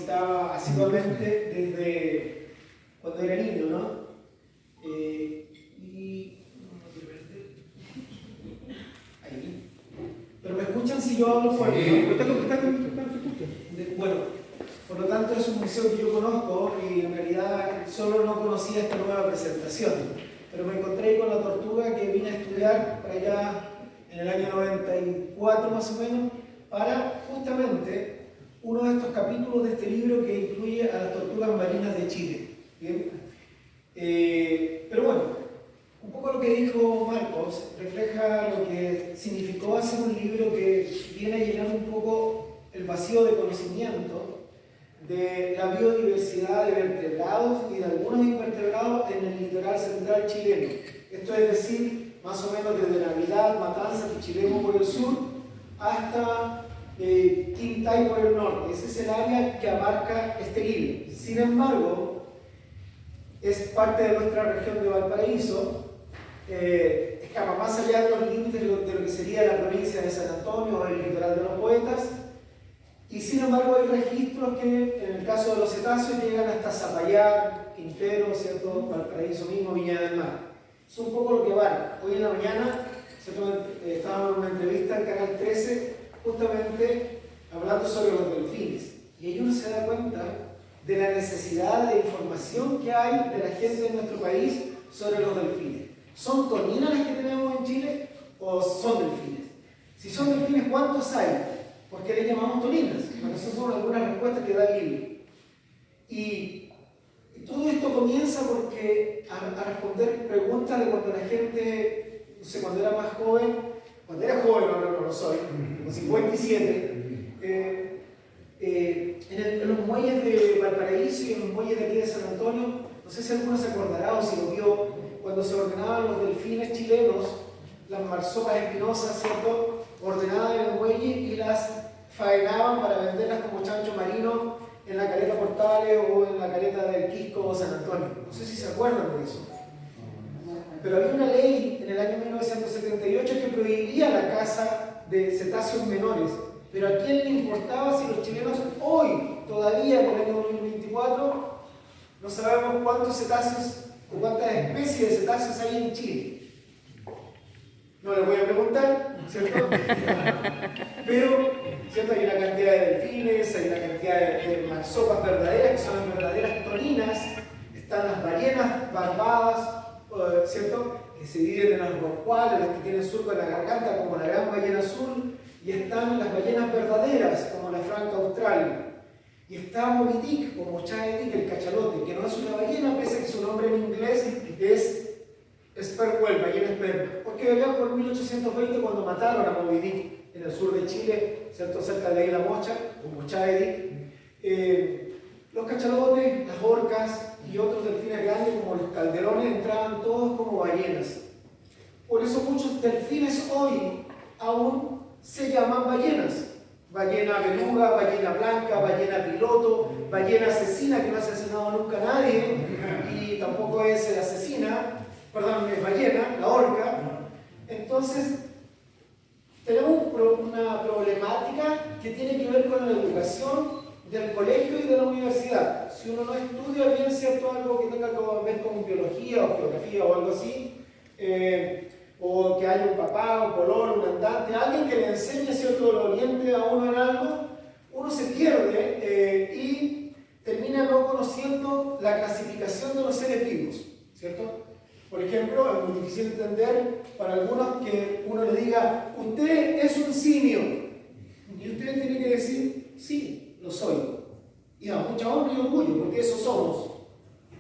visitaba asiduamente desde cuando era niño, ¿no? Ahí. Pero me escuchan si yo hablo fuerte, ¿no? Bueno, por lo tanto es un museo que yo conozco y en realidad solo no conocía esta nueva presentación. Pero me encontré con la tortuga que vine a estudiar para allá en el año 94 más o menos, para justamente uno de estos capítulos de este libro que incluye a las tortugas marinas de Chile. ¿Bien? Pero bueno, un poco lo que dijo Marcos refleja lo que significó hacer un libro que viene a llenar un poco el vacío de conocimiento de la biodiversidad de vertebrados y de algunos invertebrados en el litoral central chileno. Esto es decir, más o menos desde Navidad, Matanzas y Chilemo por el sur hasta Quintay por el norte. Ese es el área que abarca este libro. Sin embargo, es parte de nuestra región de Valparaíso, escapa más allá de los límites de lo que sería la provincia de San Antonio o el litoral de los Poetas, y sin embargo hay registros que en el caso de los cetáceos llegan hasta Zapallar, Quintero, ¿cierto? Valparaíso mismo, Viña del Mar. Es un poco lo que vale. Hoy en la mañana estábamos en una entrevista en Canal 13 justamente hablando sobre los delfines, y ahí uno se da cuenta de la necesidad de información que hay de la gente en nuestro país sobre los delfines. ¿Son toninas las que tenemos en Chile o son delfines? Si son delfines, ¿cuántos hay? ¿Por qué le llamamos toninas? Bueno, esas son algunas respuestas que da el libro. Y todo esto comienza porque a responder preguntas de cuando la gente, no sé, cuando era más joven, cuando era joven, ahora no lo soy, con 57, en los muelles de Valparaíso y en los muelles de aquí de San Antonio, no sé si alguno se acordará o si lo vio, cuando se ordenaban los delfines chilenos, las marsopas espinosas, ¿cierto?, ordenadas en el muelle y las faenaban para venderlas como chancho marino en la caleta Portales o en la caleta del Quisco o San Antonio. No sé si se acuerdan de eso. Pero había una ley en el año 1978 que prohibía la caza de cetáceos menores. Pero ¿a quién le importaba si los chilenos hoy, todavía en el año 2024, no sabemos cuántos cetáceos o cuántas especies de cetáceos hay en Chile? No les voy a preguntar, ¿cierto? Pero, ¿cierto? Hay una cantidad de delfines, hay una cantidad de marsopas verdaderas, que son verdaderas toninas, están las ballenas barbadas, ¿cierto?, que se dividen en las rorcuales, las que tienen surco en la garganta, como la gran ballena azul, y están las ballenas verdaderas, como la franca austral. Y está Moby Dick, o Mochai Dick, el cachalote, que no es una ballena, pese a que su nombre en inglés es Sperwell, ballena Sperwell. Porque allá por 1820, cuando mataron a Moby Dick en el sur de Chile, ¿cierto?, cerca de Isla Mocha, o Mochai Dick, los cachalotes, las orcas y otros delfines grandes como los calderones entraban todos como ballenas. Por eso muchos delfines hoy aún se llaman ballenas. Ballena beluga, ballena blanca, ballena piloto, ballena asesina, que no ha asesinado nunca a nadie y tampoco es asesina, perdón, es ballena, la orca. Entonces, tenemos una problemática que tiene que ver con la educación del colegio y de la universidad. Si uno no estudia bien, ¿cierto?, algo que tenga que ver con biología o geografía o algo así, o que haya un papá, un pololo, un andante, alguien que le enseñe, ¿cierto?, lo oriente a uno en algo, uno se pierde y termina no conociendo la clasificación de los seres vivos, ¿cierto? Por ejemplo, es muy difícil entender para algunos que uno le diga, usted es un simio, y usted tiene que decir, sí, lo soy. Y da mucha honra y orgullo, porque eso somos.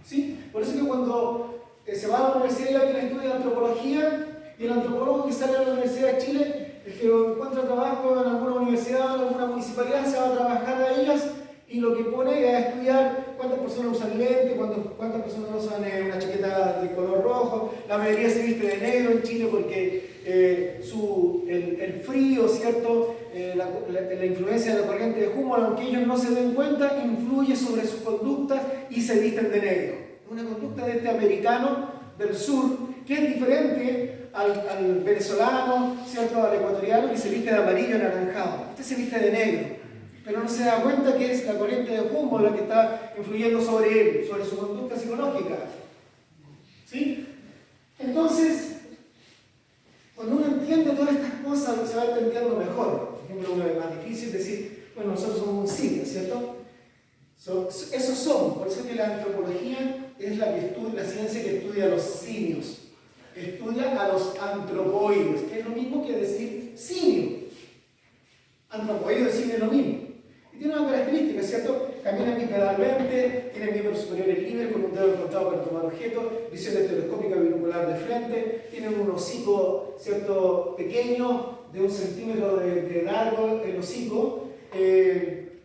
¿Sí? Por eso que cuando se va a la universidad y alguien estudia antropología, y el antropólogo que sale a la Universidad de Chile, el que encuentra trabajo en alguna universidad, en alguna municipalidad, se va a trabajar a ellas, y lo que pone es a estudiar cuántas personas usan lentes, cuántas personas usan una chaqueta de color rojo. La mayoría se viste de negro en Chile porque el frío, ¿cierto? La influencia de la corriente de Humboldt, aunque ellos no se den cuenta, influye sobre sus conductas y se visten de negro. Una conducta de este americano del sur que es diferente al venezolano, ¿cierto?, al ecuatoriano, que se viste de amarillo anaranjado. Este se viste de negro. pero no se da cuenta que es la corriente de Humboldt la que está influyendo sobre él, sobre su conducta psicológica. ¿Sí? Entonces, cuando uno entiende todas estas cosas, se va entendiendo mejor. Por ejemplo, uno es más difícil decir, bueno, nosotros somos un simio, ¿cierto? Esos somos, por eso que la antropología es la ciencia que estudia a los simios, estudia a los antropoides, que es lo mismo que decir simio. Antropoide y simio es lo mismo. Y tiene una característica, ¿cierto? Caminan bipedalmente, tienen miembros superiores libres con un dedo encontrado para tomar objetos, visión telescópica binocular de frente, tienen un hocico, ¿cierto?, pequeño, de 1 centímetro de largo el hocico,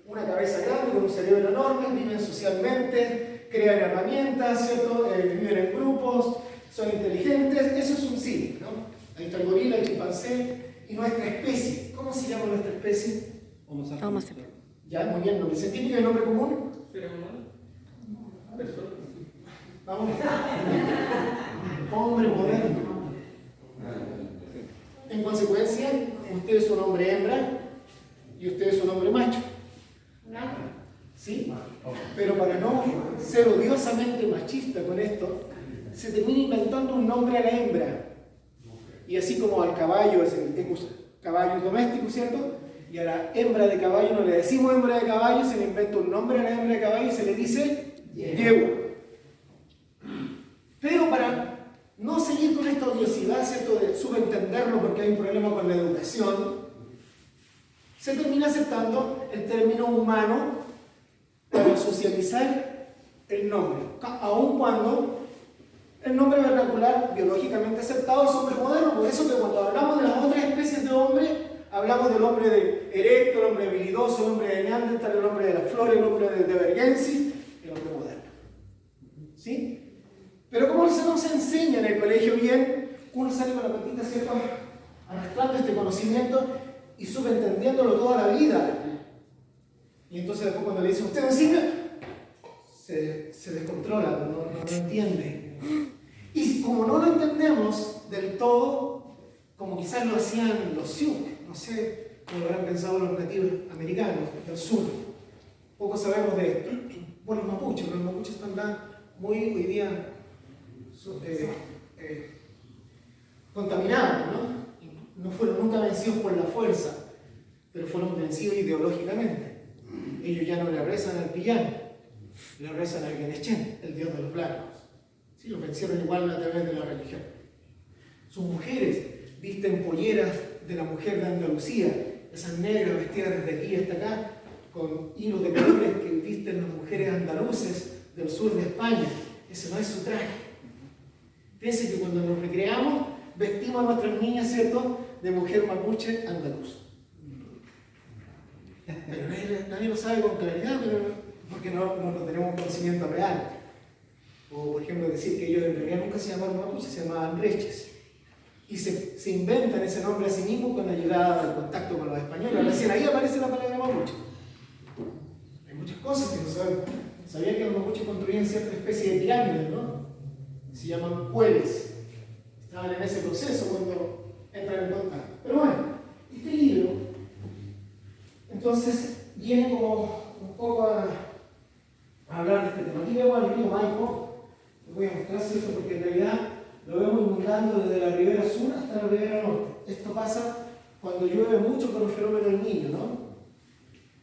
una cabeza grande con un cerebro enorme, viven socialmente, crean herramientas, ¿cierto? Viven en grupos, son inteligentes, eso es un simio, ¿no? Ahí está el gorila, el chimpancé y nuestra especie. ¿Cómo se llama nuestra especie? Homo sapiens. Ya, muy bien, nombre científico y nombre común. Ser humano. Persona. Vamos. Hombre moderno. En consecuencia, usted es un hombre hembra y usted es un hombre macho. ¿Sí? Pero para no ser odiosamente machista con esto, se termina inventando un nombre a la hembra. Y así como al caballo es el caballo doméstico, ¿cierto? Y a la hembra de caballo no le decimos hembra de caballo, se le inventa un nombre a la hembra de caballo y se le dice yegua. Pero para no seguir con esta odiosidad, ¿cierto?, de subentenderlo porque hay un problema con la educación, se termina aceptando el término humano para socializar el nombre, aun cuando el nombre vernacular biológicamente aceptado es hombre moderno. Por eso que cuando hablamos de las otras especies de hombre, hablamos del hombre de erecto, el hombre habilidoso, el hombre de Neandertal, el hombre de las flores, el hombre de Bergensis, el hombre moderno. ¿Sí? Pero como se nos enseña en el colegio bien, uno sale con la patita, ¿cierto?, arrastrando este conocimiento y subentendiéndolo toda la vida. Y entonces después cuando le dicen, ¿usted enseña? Se descontrola, no entiende. Y como no lo entendemos del todo, como quizás lo hacían los Sioux, no sé cómo lo habrán pensado los nativos americanos del sur, poco sabemos de esto. Bueno, los mapuches están muy hoy día contaminados, ¿no? No fueron nunca vencidos por la fuerza, pero fueron vencidos ideológicamente. Ellos ya no le rezan al Pillán, le rezan al Guenechén, el dios de los blancos. Sí, los vencieron igual a través de la religión. Sus mujeres visten polleras de la mujer de Andalucía, esas negras vestidas desde aquí hasta acá, con hilos de colores que visten las mujeres andaluces del sur de España. Ese no es su traje. Piense que cuando nos recreamos, vestimos a nuestras niñas, ¿cierto?, de mujer mapuche andaluz. Pero nadie lo sabe con claridad, porque no tenemos un conocimiento real. O, por ejemplo, decir que ellos en realidad nunca se llamaron mapuche, se llamaban reches. Y se inventan ese nombre a sí mismos con la llegada del contacto con los españoles. Recién ahí aparece la palabra mapuche. Hay muchas cosas que no sabemos. Sabían que los mapuches construían cierta especie de pirámides, ¿no? Se llaman cueles. Estaban en ese proceso cuando entran en contacto. Pero bueno, este libro, entonces, viene como un poco a hablar de este tema. Aquí vemos al río Maipo. Les voy a mostrar esto porque en realidad lo vemos inundando desde la ribera sur hasta la ribera norte. Esto pasa cuando llueve mucho con el fenómeno del Niño, ¿no?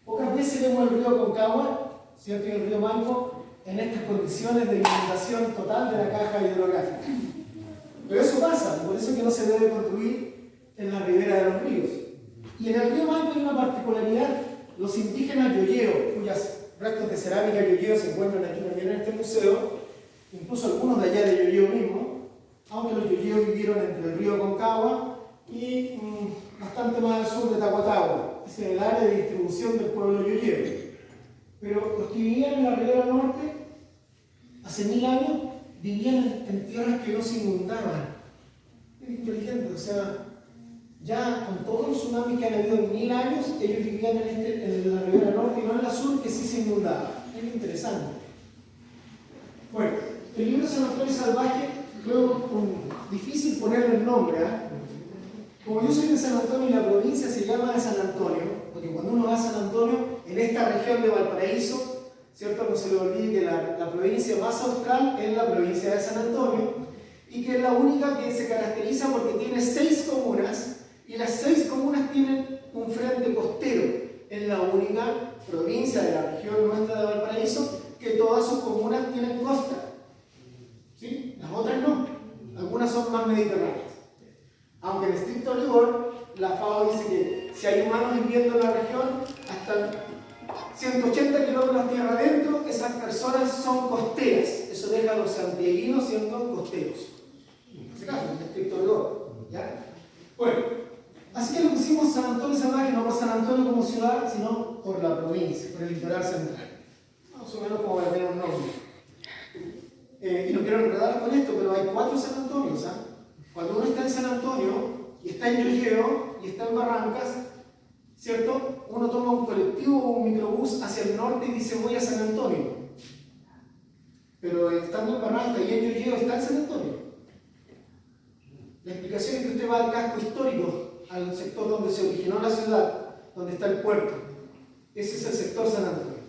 Pocas veces vemos el río Aconcagua, ¿cierto?, y el río Maipo en estas condiciones de inundación total de la caja hidrográfica. Pero eso pasa, por eso es que no se debe construir en la ribera de los ríos. Y en el río Maipo hay una particularidad: los indígenas yoyeo, cuyas restos de cerámica yoyeo se encuentran aquí también en este museo, incluso algunos de allá de yoyeo mismo, aunque los yoyeos vivieron entre el río Aconcagua y bastante más al sur de Tahuatahua. Ese es el área de distribución del pueblo yoyeo. Pero los que vivían en la ribera norte, hace 1000 años, vivían en tierras que no se inundaban. Es inteligente, o sea, ya con todos los tsunamis que han habido en 1000 años, ellos vivían en la ribera norte y no en la sur, que sí se inundaba. Es interesante. Bueno, el libro San Antonio Salvaje, luego difícil ponerle el nombre, Como yo soy de San Antonio y la provincia se llama de San Antonio, porque cuando uno va a San Antonio, en esta región de Valparaíso, ¿cierto? No se le olvide que la provincia más austral es la provincia de San Antonio, y que es la única que se caracteriza porque tiene 6 comunas, y las 6 comunas tienen un frente costero. Es la única provincia de la región nuestra de Valparaíso que todas sus comunas tienen costa. ¿Sí? Las otras no. Algunas son más mediterráneas. Aunque en estricto rigor, la FAO dice que si hay humanos viviendo en la región, hasta 180 kilómetros tierra adentro, esas personas son costeras. Eso deja a los santiaguinos siendo costeros. En ese caso, en estricto rigor. ¿Ya? Bueno, así que lo pusimos San Antonio Salvaje, no por San Antonio como ciudad, sino por la provincia, por el litoral central. Más o menos como para tener un nombre. Y no quiero enredar con esto, pero hay 4 San Antonios. Cuando uno está en San Antonio, y está en Llolleo, y está en Barrancas, ¿cierto? Uno toma un colectivo o un microbús hacia el norte y dice voy a San Antonio. Pero estando en Barrancas y en Llolleo está en San Antonio. La explicación es que usted va al casco histórico, al sector donde se originó la ciudad, donde está el puerto. Ese es el sector San Antonio.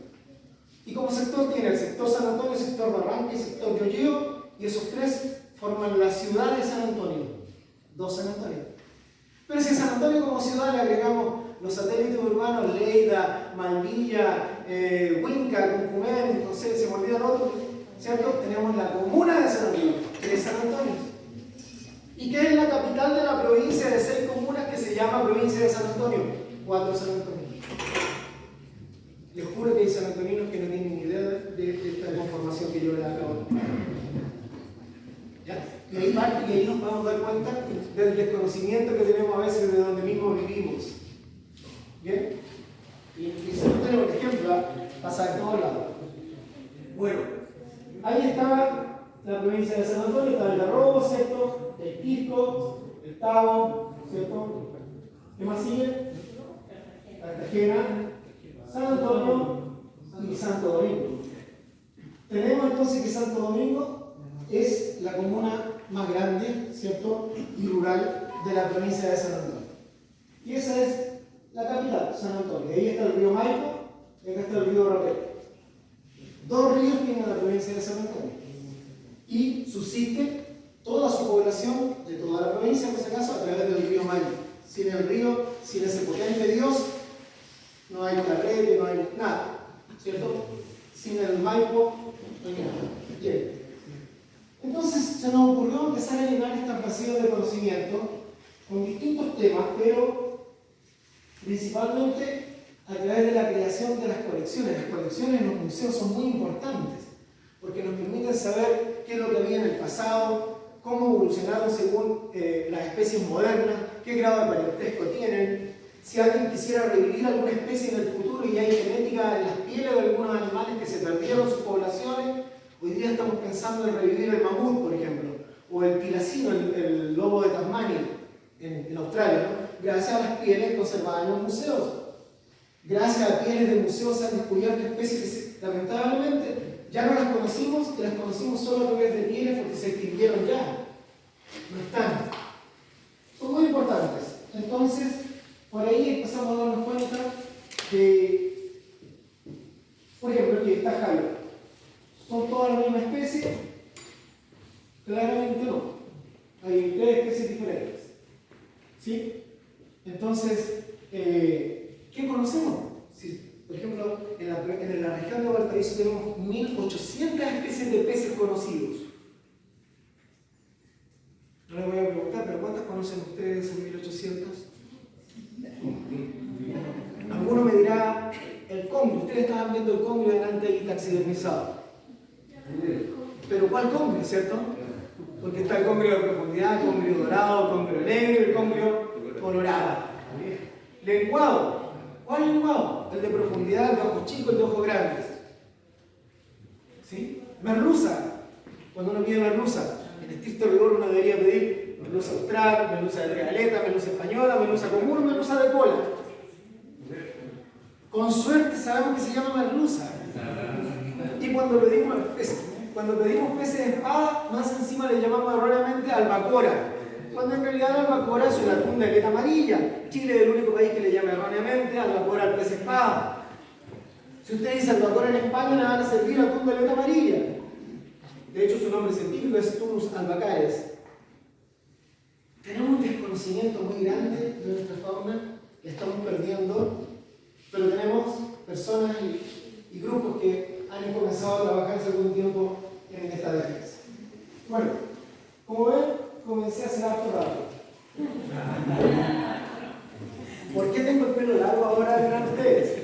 Y como sector tiene el sector San Antonio, el sector Barranca y el sector Llolleo, y esos 3 forman la ciudad de San Antonio. 2 San Antonio. Pero si a San Antonio como ciudad le agregamos los satélites urbanos, Leida, Malvilla, Huinca, Cuncumén, no sé, se me olvidan otros, ¿cierto? Tenemos la comuna de San Antonio, 3 San Antonios. ¿Y qué es la capital de la provincia de 6 comunas que se llama provincia de San Antonio? 4 San Antonio. Les juro que hay sanantoninos que no tienen ni idea de esta conformación que yo les acabo de dar. ¿Ya? Y ahí parte que ahí nos podemos dar cuenta del desconocimiento que tenemos a veces de donde mismo vivimos. ¿Bien? Y San Antonio, por ejemplo, pasa de todos lados. Bueno, ahí estaba la provincia de San Antonio, estaba el Garrobo, ¿cierto? El Pisco, el Tabo, ¿cierto? ¿Qué más sigue? Cartagena, San Antonio y Santo Domingo. Tenemos entonces que Santo Domingo es la comuna más grande, ¿cierto? Y rural de la provincia de San Antonio. Y esa es la capital, San Antonio. Ahí está el río Maipo y acá está el río Rapel. 2 ríos tiene la provincia de San Antonio. Y subsiste toda su población de toda la provincia, en ese caso, a través del río Maipo. Sin el río, sin ese potente Dios, no hay carrete, no hay nada, ¿cierto? Sin el Maipo, no hay nada. Bien. Entonces se nos ocurrió empezar a llenar estas vacíos de conocimiento con distintos temas, pero principalmente a través de la creación de las colecciones. Las colecciones en los museos son muy importantes porque nos permiten saber qué es lo que había en el pasado, cómo evolucionaron según las especies modernas, qué grado de parentesco tienen. Si alguien quisiera revivir alguna especie en el futuro y hay genética en las pieles de algunos animales que se perdieron sus poblaciones, hoy día estamos pensando en revivir el mamut, por ejemplo, o el tilacino, el lobo de Tasmania, en Australia, ¿no? Gracias a las pieles conservadas en los museos. Gracias a pieles de museos se han descubierto especies que lamentablemente ya no las conocimos, y las conocimos solo a través de pieles porque se extinguieron ya. No están. Son muy importantes. Entonces, por ahí empezamos a darnos cuenta que, por ejemplo, aquí está Jairo. ¿Son todas la misma especie? Claramente no. Hay 3 especies diferentes. ¿Sí? Entonces, ¿qué conocemos? Si, por ejemplo, en la región de Valparaíso tenemos 1800 especies de peces conocidos. No les voy a preguntar, pero ¿cuántas conocen ustedes en 1800? Alguno me dirá el congrio. Ustedes estaban viendo el congrio delante y taxidermizado. Pero ¿cuál congrio, cierto? Porque está el congrio de profundidad, el congrio dorado, el congrio negro y el congrio colorado. Lenguado. ¿Cuál lenguado? El de profundidad, el de ojos chicos, el de ojos grandes. ¿Sí? Merluza. Cuando uno pide merluza, en estricto rigor uno debería pedir merluza austral, merluza de regaleta, merluza española, merluza común, merluza de cola. Con suerte sabemos que se llama merluza. Y cuando pedimos peces de espada, más encima le llamamos erróneamente albacora. cuando en realidad la albacora es un atún de aleta amarilla. Chile es el único país que le llama erróneamente albacora al pez espada. Si usted dice albacora en España, le van a servir atún de aleta amarilla. De hecho, su nombre científico es Tunus albacares. Tenemos un desconocimiento muy grande de nuestra fauna, que estamos perdiendo, pero tenemos personas y grupos que han comenzado a trabajar hace algún tiempo en esta defensa. Bueno, como ven, comencé a hacer harto rápido. ¿Por qué tengo el pelo largo ahora verán ustedes?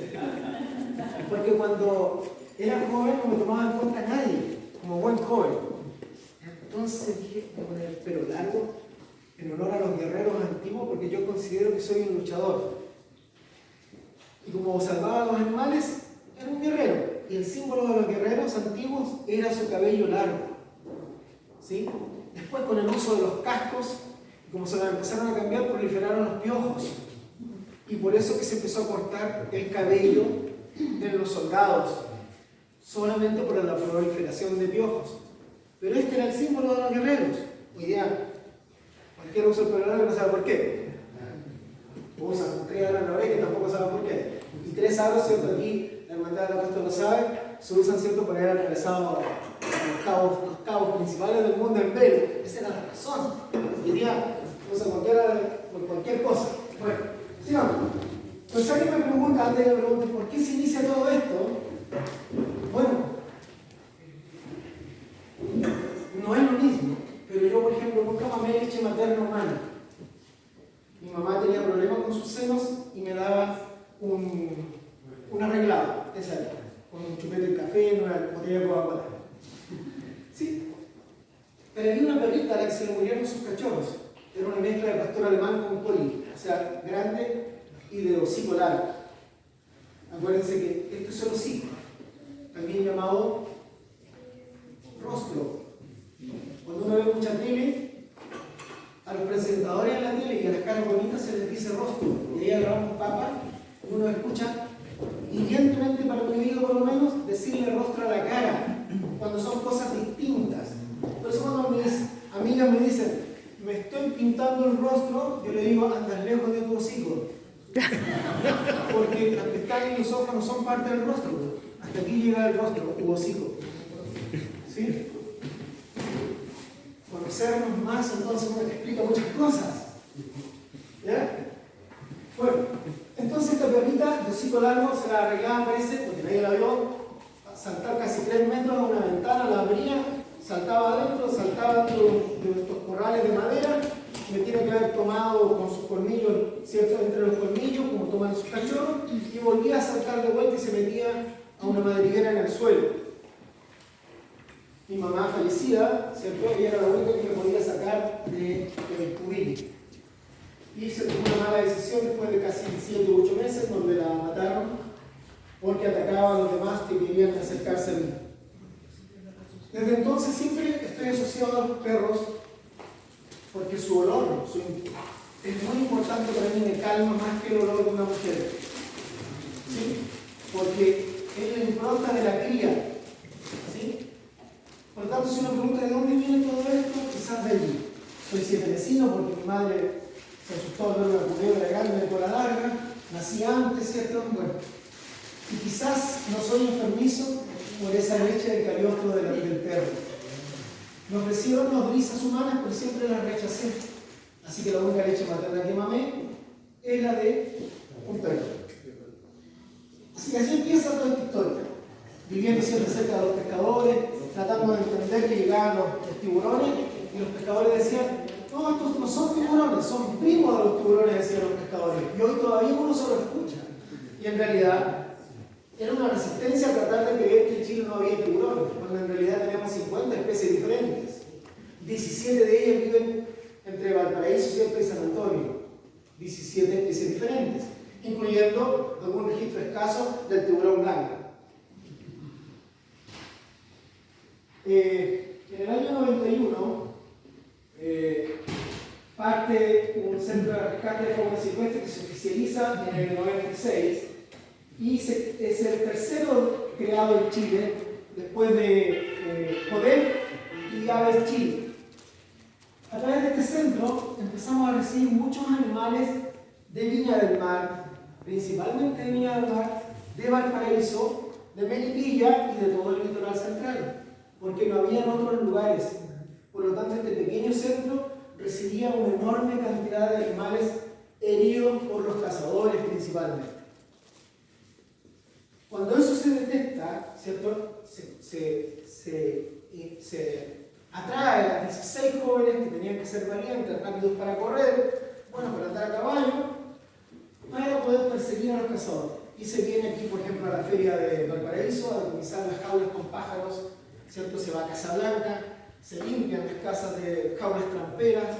Porque cuando era joven no me tomaba en cuenta nadie, como buen joven. Entonces dije, voy a poner el pelo largo en honor a los guerreros antiguos, porque yo considero que soy un luchador. Y como salvaba a los animales, era un guerrero. Y el símbolo de los guerreros antiguos era su cabello largo. ¿Sí? Después, con el uso de los cascos, como se empezaron a cambiar, proliferaron los piojos. Y por eso que se empezó a cortar el cabello de los soldados, solamente por la proliferación de piojos. Pero este era el símbolo de los guerreros. Hoy día, cualquiera usa el pelo largo y no sabe por qué. Usan 3 aros en la oreja y tampoco saben por qué. Y 3 aros, ¿cierto? Aquí, la hermandad de la Costa lo sabe, se usan, ¿cierto?, por haber atravesado los cabos principales del mundo en pelo. Esa era la razón. Hoy día usan por cualquier cosa. Bueno, sigamos. Pues alguien me pregunta, antes de que me pregunte, ¿por qué se inicia todo esto? Bueno, no es lo mismo, pero yo, por ejemplo, nunca mamé leche materna humana. Mi mamá tenía problemas con sus senos y me daba un arreglado, esa era, con un chupete de café en una botella de Coca-Cola. Sí, pero había una perrita a la que se le murieron sus cachorros. Era una mezcla de pastor alemán con poli, o sea, grande y de hocico largo. Acuérdense que esto es el hocico, también llamado rostro. Cuando uno ve mucha tele, a los presentadores de la tele y a las caras bonitas se les dice rostro. Y ahí agarramos papa, uno escucha hirientemente, para mi oído por lo menos, decirle rostro a la cara, cuando son cosas distintas. Por eso cuando mis amigas me dicen, me estoy pintando el rostro, yo le digo, andas lejos de tu hocico. Porque las pestañas y los ojos no son parte del rostro. Hasta aquí llega el rostro, tu hocico. ¿Sí? Conocernos más, entonces uno te explica muchas cosas. ¿Ya? Bueno, entonces esta perrita de hocico largo se la arreglaba, parece, porque nadie la vio, saltar casi 3 metros a una ventana, la abría, saltaba dentro de estos corrales de madera, me tiene que haber tomado con sus colmillos, ¿cierto?, entre los colmillos, como toman sus cachorros, y volvía a saltar de vuelta y se metía a una madriguera en el suelo. Mi mamá fallecida, ¿cierto?, ella era la única que me podía sacar del cubil. Y se tomó una mala decisión después de casi 7 u 8 meses, donde la mataron porque atacaba a los demás que querían acercarse a mí. Desde entonces siempre estoy asociado a los perros porque su olor es muy importante para mí, me calma más que el olor de una mujer. ¿Sí? Porque es la impronta de la cría. ¿Sí? Por lo tanto, si uno pregunta de dónde viene todo esto, quizás de allí. Soy 7 vecino porque mi madre se asustó al ver una culebra grande de cola larga, nací antes, ¿cierto? Bueno, y quizás no soy enfermizo por esa leche del cariostro del perro. Me ofrecieron nodrizas humanas, pero siempre las rechacé. Así que la única leche materna que mamé es la de un perro. Así que así empieza toda esta historia. Viviendo siempre cerca de los pescadores, tratando de entender que llegaban los tiburones, y los pescadores decían, no, estos no son tiburones, son primos de los tiburones, decían los pescadores. Y hoy todavía uno se lo escucha. Y en realidad era una resistencia a tratar de creer que en Chile no había tiburones, cuando en realidad tenemos 50 especies diferentes. 17 de ellas viven entre Valparaíso, ¿cierto?, y San Antonio. 17 especies diferentes, incluyendo algún registro escaso del tiburón blanco. En el año 91 parte un centro de rescate de fauna silvestre que se oficializa en el 96 y es el tercero creado en Chile después de CODEP y Aves Chile. A través de este centro empezamos a recibir muchos animales de Viña del Mar, principalmente de Viña del Mar, de Valparaíso, de Melipilla y de todo el litoral central, porque no había en otros lugares. Por lo tanto, este pequeño centro recibía una enorme cantidad de animales heridos por los cazadores principalmente. Cuando eso se detecta, ¿cierto? Se atrae a 16 jóvenes que tenían que ser valientes, rápidos para correr, bueno, para andar a caballo, para poder perseguir a los cazadores. Y se viene aquí, por ejemplo, a la feria de Valparaíso a decomisar las jaulas con pájaros, ¿cierto? Se va a Casablanca, se limpian las casas de jaulas tramperas,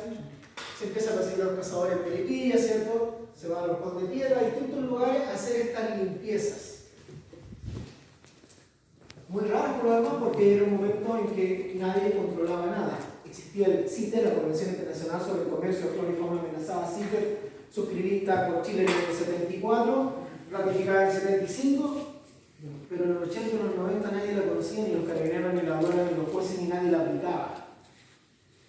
se empieza a perseguir a los cazadores en Melipilla, ¿cierto? Se va a los Pontes de Piedra, a distintos lugares a hacer estas limpiezas. Muy raras por lo demás, porque era un momento en que nadie controlaba nada. Existía el CITES, la Convención Internacional sobre el Comercio de Flora y Fauna Amenazada, CITES, suscribida por Chile en el 74, ratificada en el 75, pero en los 80 y los 90 nadie la conocía, ni los carabineros, ni la aduana, ni los jueces, ni nadie la aplicaba.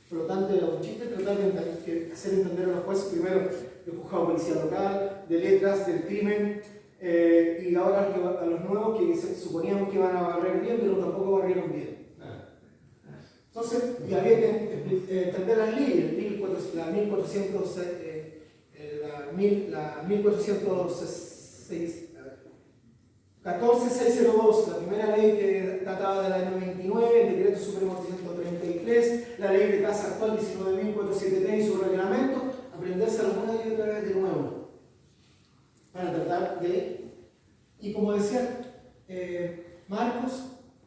Por lo tanto, era un chiste tratar de hacer entender a los jueces, primero, el juzgado de policía local, de letras, del crimen, y ahora a los nuevos que suponíamos que iban a barrer bien, pero tampoco barrieron bien. Entonces, y había que entender las leyes, la 14602, la primera ley que databa del año 29, el decreto supremo 133, la ley de caza actual 19.473 y su reglamento, aprenderse alguna y otra vez de nuevo, para tratar de, y como decía Marcos,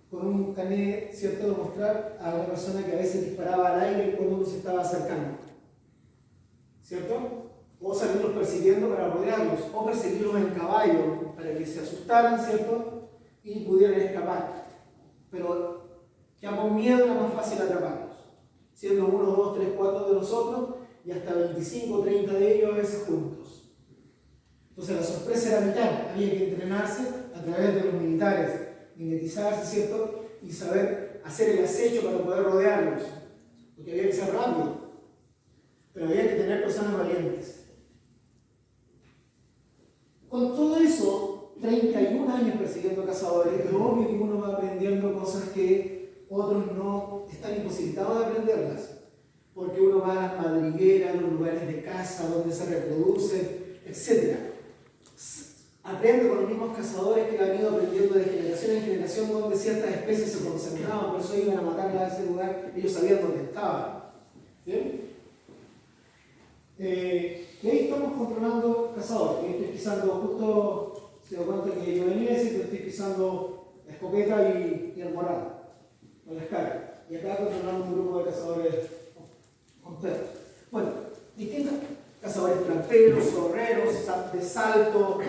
con un carnet, ¿cierto?, de mostrar a una persona que a veces disparaba al aire cuando uno se estaba acercando, ¿cierto? O salirlos persiguiendo para rodearlos, o perseguirlos en caballo para que se asustaran, ¿cierto?, y pudieran escapar. Pero ya con miedo era más fácil atraparlos, siendo 1, 2, 3, 4 de nosotros y hasta 25 o 30 de ellos a veces juntos. Entonces la sorpresa era vital, había que entrenarse a través de los militares, mimetizarse, ¿cierto?, y saber hacer el acecho para poder rodearlos, porque había que ser rápido, pero había que tener personas valientes. Con todo eso, 31 años persiguiendo cazadores, es obvio que uno va aprendiendo cosas que otros no están imposibilitados de aprenderlas, porque uno va a las madrigueras, a los lugares de caza, donde se reproducen, etc. Aprende con los mismos cazadores que han ido aprendiendo de generación en generación donde ciertas especies se concentraban, por eso iban a matarlas a ese lugar, ellos sabían dónde estaban. ¿Bien? Y ahí estamos controlando cazadores. Yo estoy pisando, justo se da cuenta que yo venía y estoy pisando la escopeta y el morral, con la escala. Y acá controlamos un grupo de cazadores con perros. Bueno, distintos cazadores tramperos, zorreros, de salto,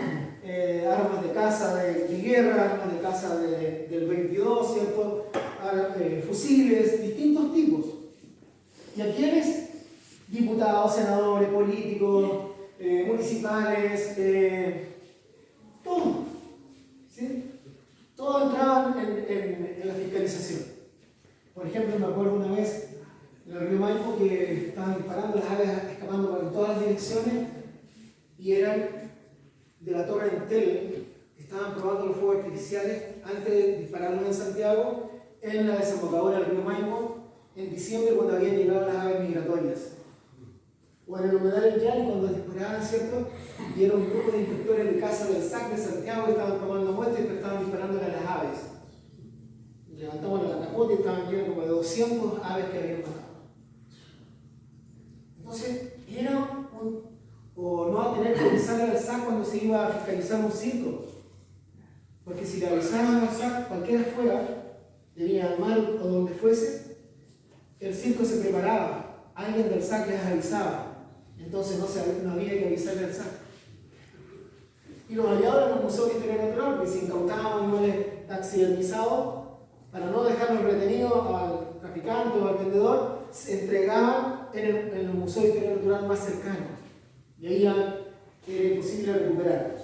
armas de caza de guerra, armas de caza del 22, ¿cierto? Fusiles, distintos tipos. ¿Y a quiénes? Diputados, senadores, políticos, municipales, todo. ¿Sí? Todo entraba en la fiscalización. Por ejemplo, me acuerdo una vez en el río Maipo que estaban disparando las aves escapando por todas las direcciones y eran de la Torre Entel, estaban probando los fuegos artificiales antes de dispararlos en Santiago, en la desembocadura del río Maipo, en diciembre cuando habían llegado las aves migratorias. O en el humedal del Llano, cuando disparaban, ¿cierto? Y era un grupo de inspectores de caza del SAC de Santiago que estaban tomando muestras y estaban disparando a las aves. Levantamos la capota y estaban llenos como de 200 aves que habían matado. Entonces, era o no a tener que avisarle al SAC cuando se iba a fiscalizar un circo. Porque si le avisaban al SAC, cualquiera fuera, de Viña del Mar o donde fuese, el circo se preparaba, alguien del SAC les avisaba. Entonces no había que avisarle al SAC. Y los aliados eran los museos de historia natural, porque si incautaban animales taxidermizados, para no dejarlos retenidos al traficante o al vendedor, se entregaban en el Museo de Historia Natural más cercano. Y ahí ya era imposible recuperarlos.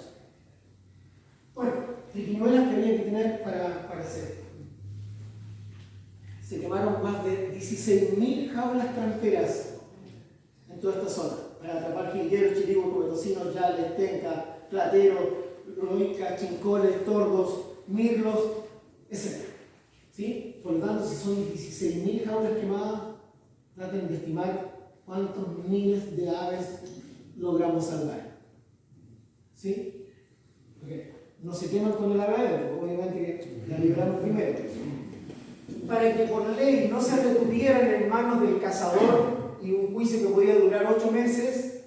Bueno, triquiñuelas que había que tener para hacer. Se quemaron más de 16.000 jaulas tramperas toda esta zona, para atrapar jilgueros, chirigos, covetocinos, yales, tencas, plateros, roicas, chincoles, tordos, mirlos, etc. ¿Sí? Por lo tanto, si son 16.000 jaulas quemadas, traten de estimar cuántos miles de aves logramos salvar. ¿Sí? Porque no se queman con el agadero, obviamente que la liberamos primero. Para que por ley no se retuvieran en manos del cazador y un juicio que podía durar 8 meses,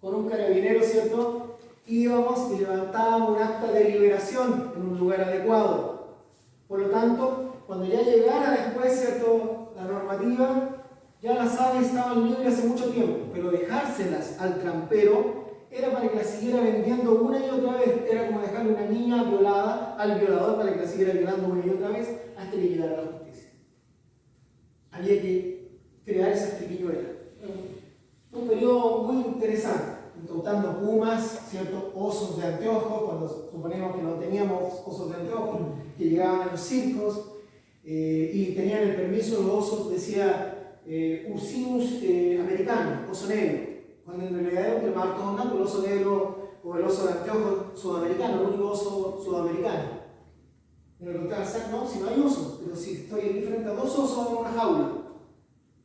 con un carabinero, ¿cierto? Íbamos y levantábamos un acta de liberación en un lugar adecuado. Por lo tanto, cuando ya llegara después, ¿cierto?, la normativa, ya las aves estaban libres hace mucho tiempo, pero dejárselas al trampero era para que las siguiera vendiendo una y otra vez. Era como dejarle una niña violada al violador para que la siguiera violando una y otra vez hasta que llegara a la justicia. Había que crear esas triquiñuelas. Un periodo muy interesante, incautando pumas, ¿cierto?, osos de anteojos, cuando suponemos que no teníamos osos de anteojos, que llegaban a los circos y tenían el permiso, los osos, decía Ursinus americano, oso negro, cuando en realidad era un llamado todo el oso negro o el oso de anteojos sudamericano, el único oso sudamericano. Me lo contaba Zach, no, si no hay oso, pero si estoy diferente a 2 osos en una jaula.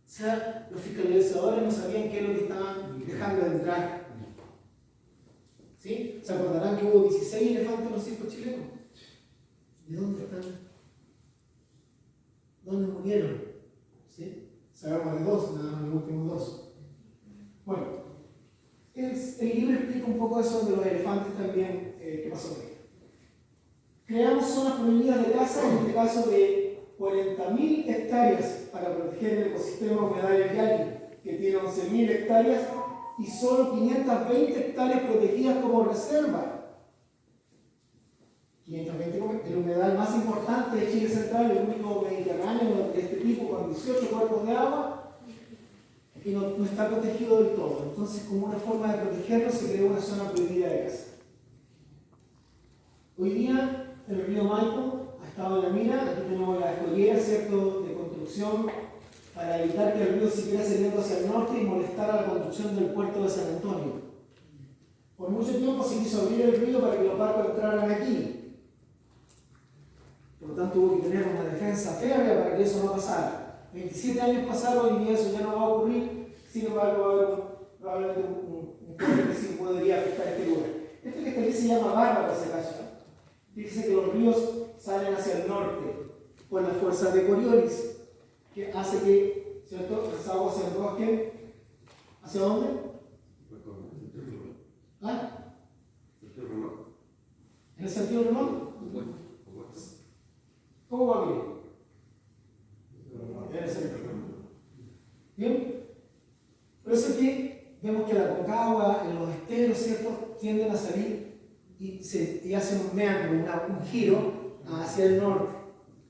O sea, los fiscalizadores no sabían qué es lo que estaban dejando de entrar. ¿Sí? ¿Se acordarán que hubo 16 elefantes en los circos chilenos? ¿De dónde están? ¿Dónde murieron? ¿Sí? Sabemos de 2, nada más los últimos 2. Bueno, el libro explica un poco eso de los elefantes también, qué pasó con ellos. Creamos zonas prohibidas de caza, en este caso de 40.000 hectáreas para proteger el ecosistema humedal del Yaqui, que tiene 11.000 hectáreas y solo 520 hectáreas protegidas como reserva. 520, el humedal más importante de Chile Central, el único mediterráneo de este tipo, con 18 cuerpos de agua, y no está protegido del todo. Entonces, como una forma de protegerlo, se creó una zona prohibida de caza. Hoy día, el río Maipo ha estado en la mira. Aquí tenemos la escollera, ¿cierto?, de construcción, para evitar que el río siguiera saliendo hacia el norte y molestara la construcción del puerto de San Antonio. Por mucho tiempo se quiso abrir el río para que los barcos entraran aquí. Por lo tanto, hubo que tener una defensa férrea para que eso no pasara. 27 años pasaron y eso ya no va a ocurrir. Sin embargo, va a haber probablemente un poder que sí podría afectar este lugar. Este que está aquí se llama Barra, por si acaso. Dice que los ríos salen hacia el norte por la fuerza de Coriolis, que hace que, ¿cierto?, las aguas se enrosquen. ¿Hacia dónde? ¿Ah? ¿En el sentido remoto? ¿Cómo va bien? En el sentido remoto. ¿Bien? Por eso es que vemos que la Concagua, en los esteros, ¿cierto?, tienden a salir y hacen un meandro, un giro hacia el norte.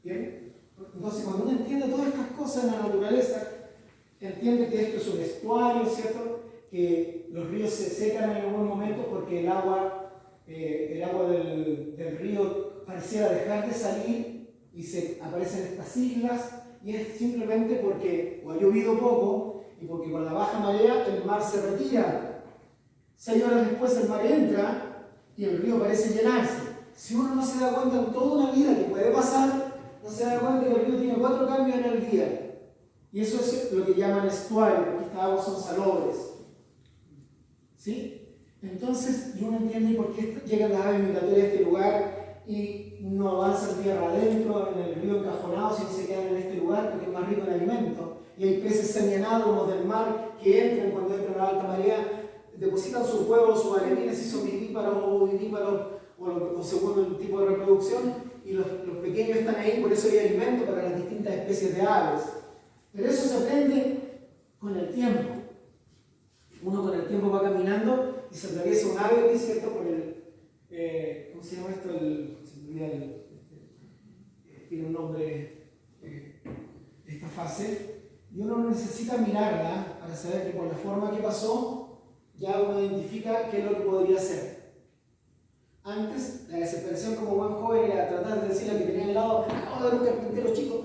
¿Bien? Entonces, cuando uno entiende todas estas cosas en la naturaleza, entiende que esto es un estuario, ¿cierto?, que los ríos se secan en algún momento porque el agua del río pareciera dejar de salir y aparecen estas islas, y es simplemente porque o ha llovido poco y porque con la baja marea el mar se retira. 6 horas después el mar entra y el río parece llenarse. Si uno no se da cuenta en toda una vida que puede pasar, no se da cuenta que el río tiene 4 cambios en el día. Y eso es lo que llaman estuario, porque estas aguas son salobres. ¿Sí? Entonces, uno entiende por qué llegan las aves migratorias a este lugar y no avanzan tierra adentro, en el río encajonado, sino se quedan en este lugar porque es más rico en alimentos. Y hay peces semianálogos del mar que entran cuando entra la alta marea, depositan sus huevos, sus alevines, si son vivíparos o vivíparos, o según el tipo de reproducción, y los pequeños están ahí, por eso hay alimento para las distintas especies de aves. Pero eso se aprende con el tiempo. Uno con el tiempo va caminando y se atraviesa un ave aquí, ¿cierto?, por el, ¿cómo se llama esto? Tiene un nombre, esta fase, y uno no necesita mirarla para saber que por la forma que pasó, ya uno identifica qué es lo que podría ser. Antes, la desesperación como buen joven era tratar de decirle al que tenía al lado: acabo de ver un carpintero chico.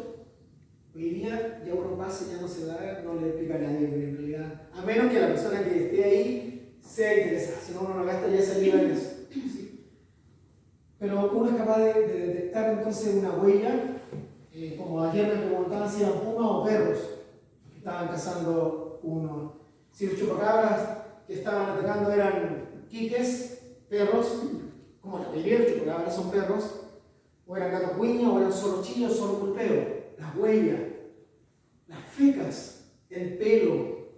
Hoy día ya uno pasa y ya no se da, no le explica a nadie, pero en realidad, a menos que la persona que esté ahí sea interesada, si no uno no gasta ya saliva en eso. ¿Sí? Pero uno es capaz de detectar entonces una huella, como ayer me preguntaban si eran pumas o perros que estaban cazando uno. Si los chupacabras que estaban atacando eran quiques, perros, como la mayoría de los chupacabras son perros, o eran gatos guiña, o eran solo chillos, solo pulpeo. Las huellas, las fecas, el pelo,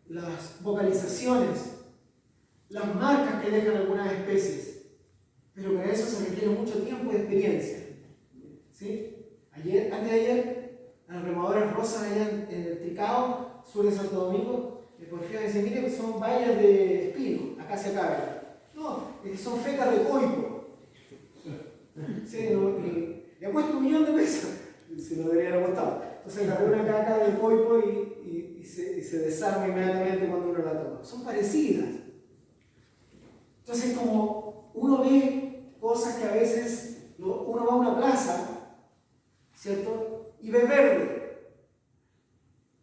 las vocalizaciones, las marcas que dejan algunas especies. Pero para eso se requiere mucho tiempo y experiencia. ¿Sí? Antes de ayer, a las remadoras rosas allá en el Tricao, sur de Santo Domingo, el porfía decía, mire que son bayas de espino, acá se acaba. No, son fecas de coipo. Sí, le ha puesto $1.000.000, se lo deberían haber costado. Entonces agarró una caca del coipo y se desarma inmediatamente cuando uno la toma. Son parecidas. Entonces, como uno ve cosas que a veces uno va a una plaza, ¿cierto? Y ve verde.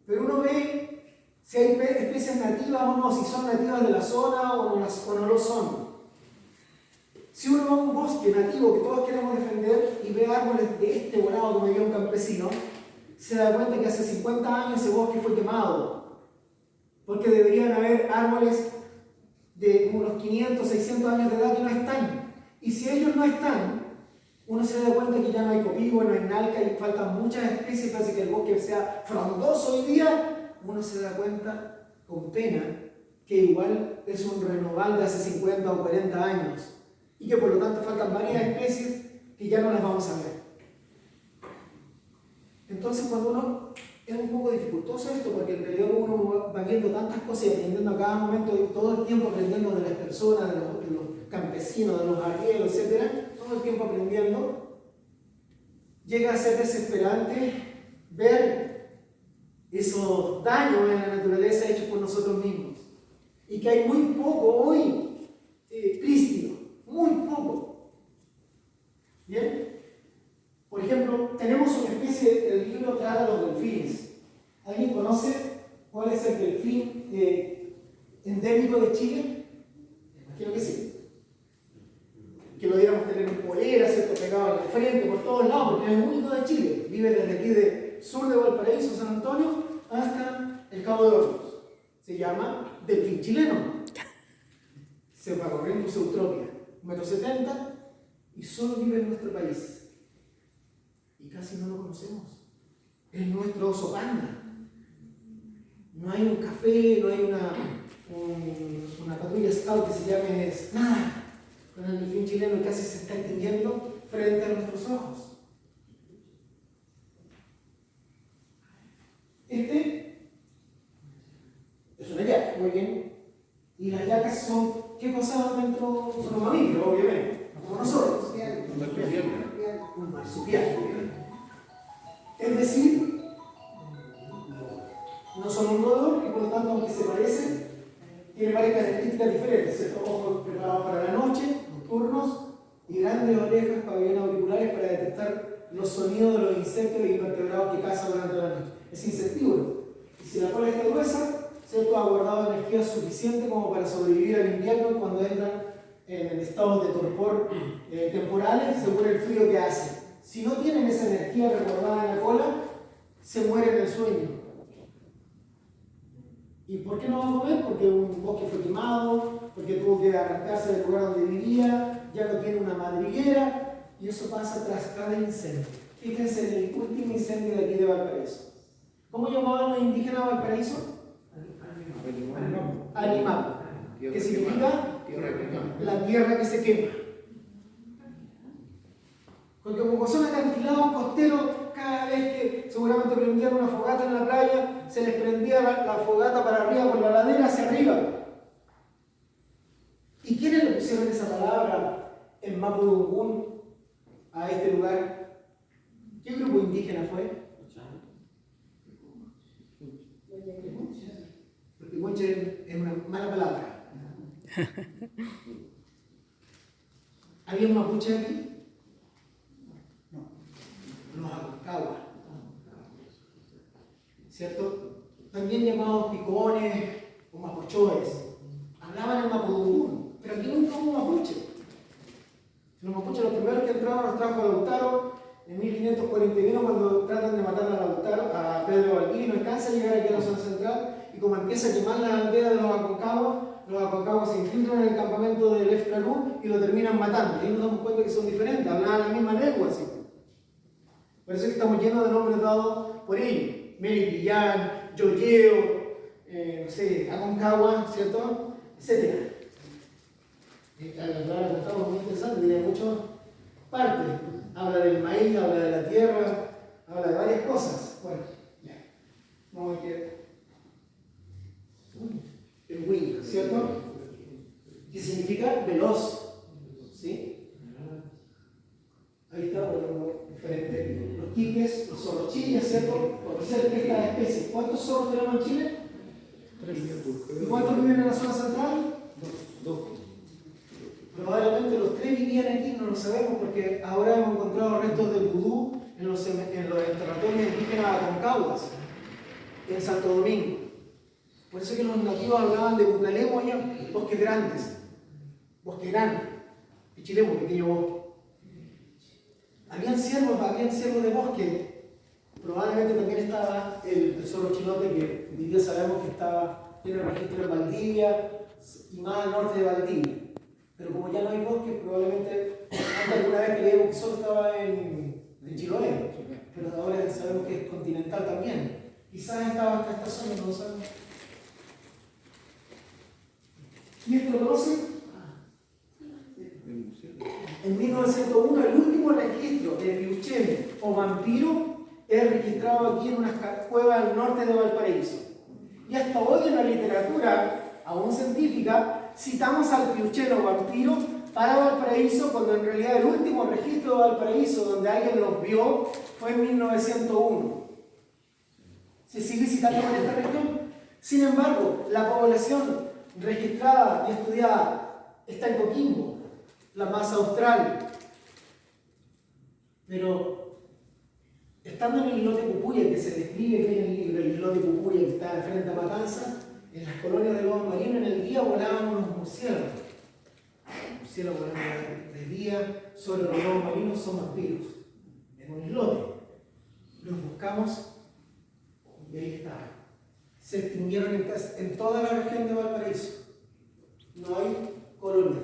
Pero uno ve si hay especies nativas o no, si son nativas de la zona o no lo son. Si uno va a un bosque nativo que todos queremos defender y ve árboles de este volado como diría un campesino, se da cuenta que hace 50 años ese bosque fue quemado. Porque deberían haber árboles de unos 500, 600 años de edad que no están. Y si ellos no están, uno se da cuenta que ya no hay copigo, no hay nalca y faltan muchas especies para que el bosque sea frondoso hoy día. Uno se da cuenta, con pena, que igual es un renoval de hace 50 o 40 años. Y que por lo tanto faltan varias especies que ya no las vamos a ver. Entonces cuando uno, es un poco dificultoso esto, porque en realidad uno va viendo tantas cosas y aprendiendo a cada momento, todo el tiempo aprendiendo de las personas, de los campesinos, de los arrieros, etc., todo el tiempo aprendiendo, llega a ser desesperante ver esos daños en la naturaleza hechos por nosotros mismos. Y que hay muy poco hoy prístino. Muy poco. ¿Bien? Por ejemplo, tenemos una especie, el libro que habla de los delfines. ¿Alguien conoce cuál es el delfín endémico de Chile? Imagino que sí. Que lo diéramos tener en polera, ¿cierto? Pegado en la frente, por todos lados, porque es el único de Chile. Vive desde aquí de sur de Valparaíso, San Antonio, hasta el Cabo de Hornos. Se llama delfín chileno. Cephalosporus eutropia. 1,70 m y solo vive en nuestro país. Y casi no lo conocemos. Es nuestro oso panda. No hay un café, no hay una patrulla scout que se llame nada. Con el delfín chileno casi se está extinguiendo frente a nuestros ojos. Este es una yaca, muy bien. Y las yacas son, ¿qué cosa dentro? Son los mamíferos, obviamente, como nosotros. Un marsupial. Es decir, no son un roedor y por lo tanto, aunque se parecen, tienen varias características diferentes, ¿cierto? Ojos preparados para la noche, nocturnos, y grandes orejas, pabellones auriculares para detectar los sonidos de los insectos y invertebrados que cazan durante la noche. Es insectívoro. Y si la cola está gruesa, ¿cierto? Ha guardado energía suficiente como para sobrevivir al invierno cuando entran en estados de torpor temporales según el frío que hace. Si no tienen esa energía resguardada en la cola, se mueren en el sueño. ¿Y por qué no va a comer? Porque un bosque fue quemado, porque tuvo que arrancarse del lugar donde vivía, ya no tiene una madriguera, y eso pasa tras cada incendio. Fíjense en el último incendio de aquí de Valparaíso. ¿Cómo llamaban los indígenas a Valparaíso? Animal, que significa la tierra que se quema. Porque como son acantilados costeros, cada vez que seguramente prendían una fogata en la playa, se les prendía la fogata para arriba, por la ladera hacia arriba. ¿Y quiénes le pusieron esa palabra en Mapudungún a este lugar? ¿Qué grupo indígena fue? Los picuinches es una mala palabra. ¿Había un mapuche aquí? No. ¿cierto? También llamados picones o mapuchoes. Hablaban en mapudungún, pero aquí nunca hubo mapuche. Los mapuches, los primeros que entraron, los trajo Lautaro en 1541, cuando tratan de matar a Lautaro, a Pedro Valdivia, no alcanza a llegar aquí a la zona central, y como empieza a quemar las aldeas de los Aconcagua se infiltran en el campamento del Efraú y lo terminan matando. Y ahí nos damos cuenta que son diferentes, hablaban la misma lengua, ¿sí? Por eso es que estamos llenos de nombres dados por ellos. Melipillán, Yoyeo, no sé, Aconcagua, ¿cierto? Etcétera. La palabra Aconcagua es muy interesante, tiene muchas partes. Habla del maíz, habla de la tierra, habla de varias cosas. Bueno, ya. Vamos a ver. El wing, ¿cierto? Que significa veloz. ¿Sí? Ahí está, por diferente. Los quiques, los zorros chiles, ¿cierto? Conocer estas especies. ¿Cuántos zorros tenemos en Chile? 3. ¿Y cuántos viven en la zona central? 2. Probablemente los 3 vivían aquí, no lo sabemos, porque ahora hemos encontrado restos de vudú en los enterratorios indígenas Aconcaguas, en Santo Domingo. Por eso que los nativos hablaban de Bucalemo y bosques grandes, bosque grande, Pichilemo, pequeño bosque. Habían ciervos de bosque. Probablemente también estaba el zorro chilote, que hoy día sabemos que tiene registro en Valdivia y más al norte de Valdivia. Pero como ya no hay bosque, probablemente antes alguna vez creíamos que solo estaba en Chiloé, pero ahora sabemos que es continental también. Quizás estaba hasta esta zona, no lo sabemos. ¿Y esto lo conocen? En 1901, el último registro de piuchén o vampiro es registrado aquí en unas cuevas al norte de Valparaíso. Y hasta hoy en la literatura, aún científica, citamos al piuchén o vampiro para Valparaíso, cuando en realidad el último registro de Valparaíso donde alguien los vio fue en 1901. Se sigue citando en esta región. Sin embargo, la población registrada y estudiada está en Coquimbo, la más austral. Pero estando en el islote Cupuya, que se describe que en el libro, el islote Cupuya que está frente a Matanzas, en las colonias de lobos marinos en el día volaban unos murciélagos. Los murciélagos volando de día sobre los lobos marinos son vampiros. En un islote. Los buscamos y ahí estaban. Se extinguieron en toda la región de Valparaíso. No hay colonia.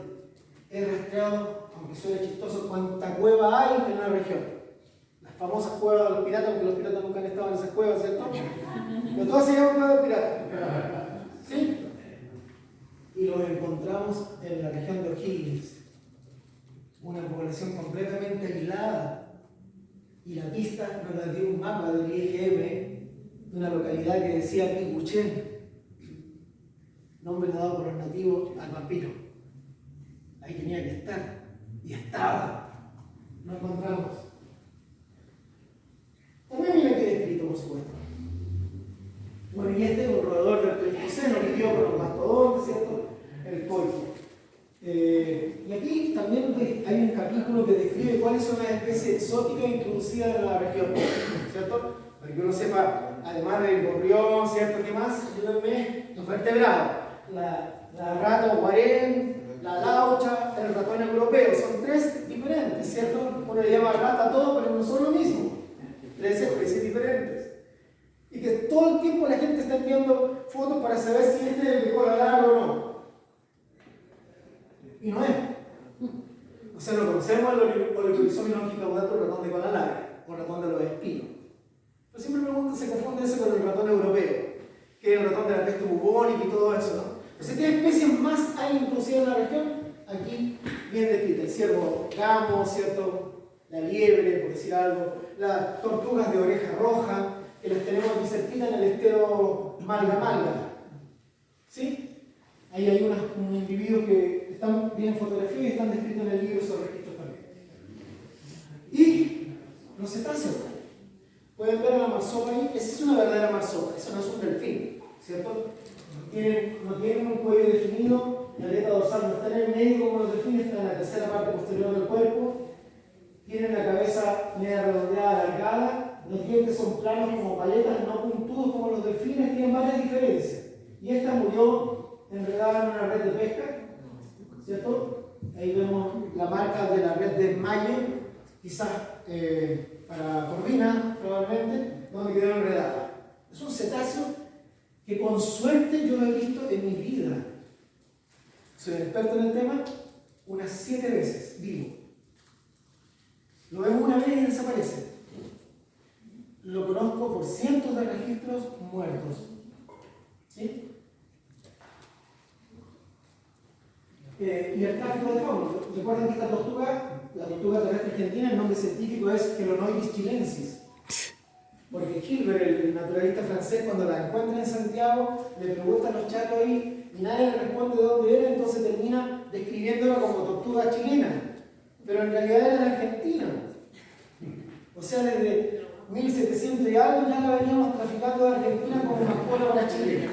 He rastreado, aunque suene chistoso, cuánta cueva hay en la región. Las famosas cuevas de los piratas, porque los piratas nunca han estado en esas cuevas, ¿cierto? Pero todas se llaman cuevas de piratas. ¿Sí? Y los encontramos en la región de O'Higgins. Una población completamente aislada. Y la pista nos la dio un mapa del IGM de una localidad que decía Picuchén, nombre dado por los nativos al vampiro. Ahí tenía que estar. Y estaba. Lo encontramos. También viene aquí descrito, por supuesto. Bueno, y este es un roedor del Pleistoceno, que vivió con los mastodontes, ¿cierto? El coipo. Y aquí también hay un capítulo que describe cuáles son las especies exóticas introducidas en la región, ¿cierto? Para que uno sepa, además del gorrión, ¿cierto? ¿Qué más? Ayúdenme. Los vertebrados. La rata o guarén, la laucha, el ratón europeo. Son 3 diferentes, ¿cierto? Uno le llama rata a todo, pero no son lo mismo. 3 especies diferentes. Y que todo el tiempo la gente está enviando fotos para saber si este es el de cola larga o no. Y no es. O sea, lo conocemos el Oligorisomio longicaudato, el ratón de cola larga, o ratón de los espinos. Pero siempre se confunde eso con el ratón europeo, que es el ratón de la peste bubónica y todo eso, ¿no? Entonces, ¿qué especies más hay introducidas en la región? Aquí bien descrita: el ciervo gamo, ¿cierto? La liebre, por decir algo, las tortugas de oreja roja, que las tenemos aquí cerquita en el estero Malga. ¿Sí? Ahí hay unos individuos que están bien fotografiados y están descritos en el libro sobre registros también. Y los cetáceos. Pueden ver a la marsopa ahí. Esa es una verdadera marsopa, eso no es un delfín, ¿cierto? No tienen un cuello definido, la aleta dorsal no está en el medio como los delfines, está en la tercera parte posterior del cuerpo. Tienen la cabeza media redondeada, alargada, los dientes son planos como paletas, no puntuados. trompudos como los delfines tienen varias diferencias. Y esta murió enredada en una red de pesca, ¿cierto? Ahí vemos la marca de la red de Mayo, quizás para corvina, probablemente, donde quedó enredada. Es un cetáceo que con suerte yo lo he visto en mi vida. Soy experto en el tema unas 7 veces, vivo. Lo vemos una vez y desaparece. Lo conozco por cientos de registros muertos. ¿Sí? Y el tráfico de fauna. Recuerden que esta tortuga, la tortuga terrestre argentina, el nombre científico es Chelonoidis chilensis. Porque Hilbert, el naturalista francés, cuando la encuentra en Santiago, le pregunta a los chatos ahí y nadie le responde de dónde era, entonces termina describiéndola como tortuga chilena. Pero en realidad era de Argentina. O sea, desde 1700 y algo ya la veníamos traficando de Argentina como mascota para Chile.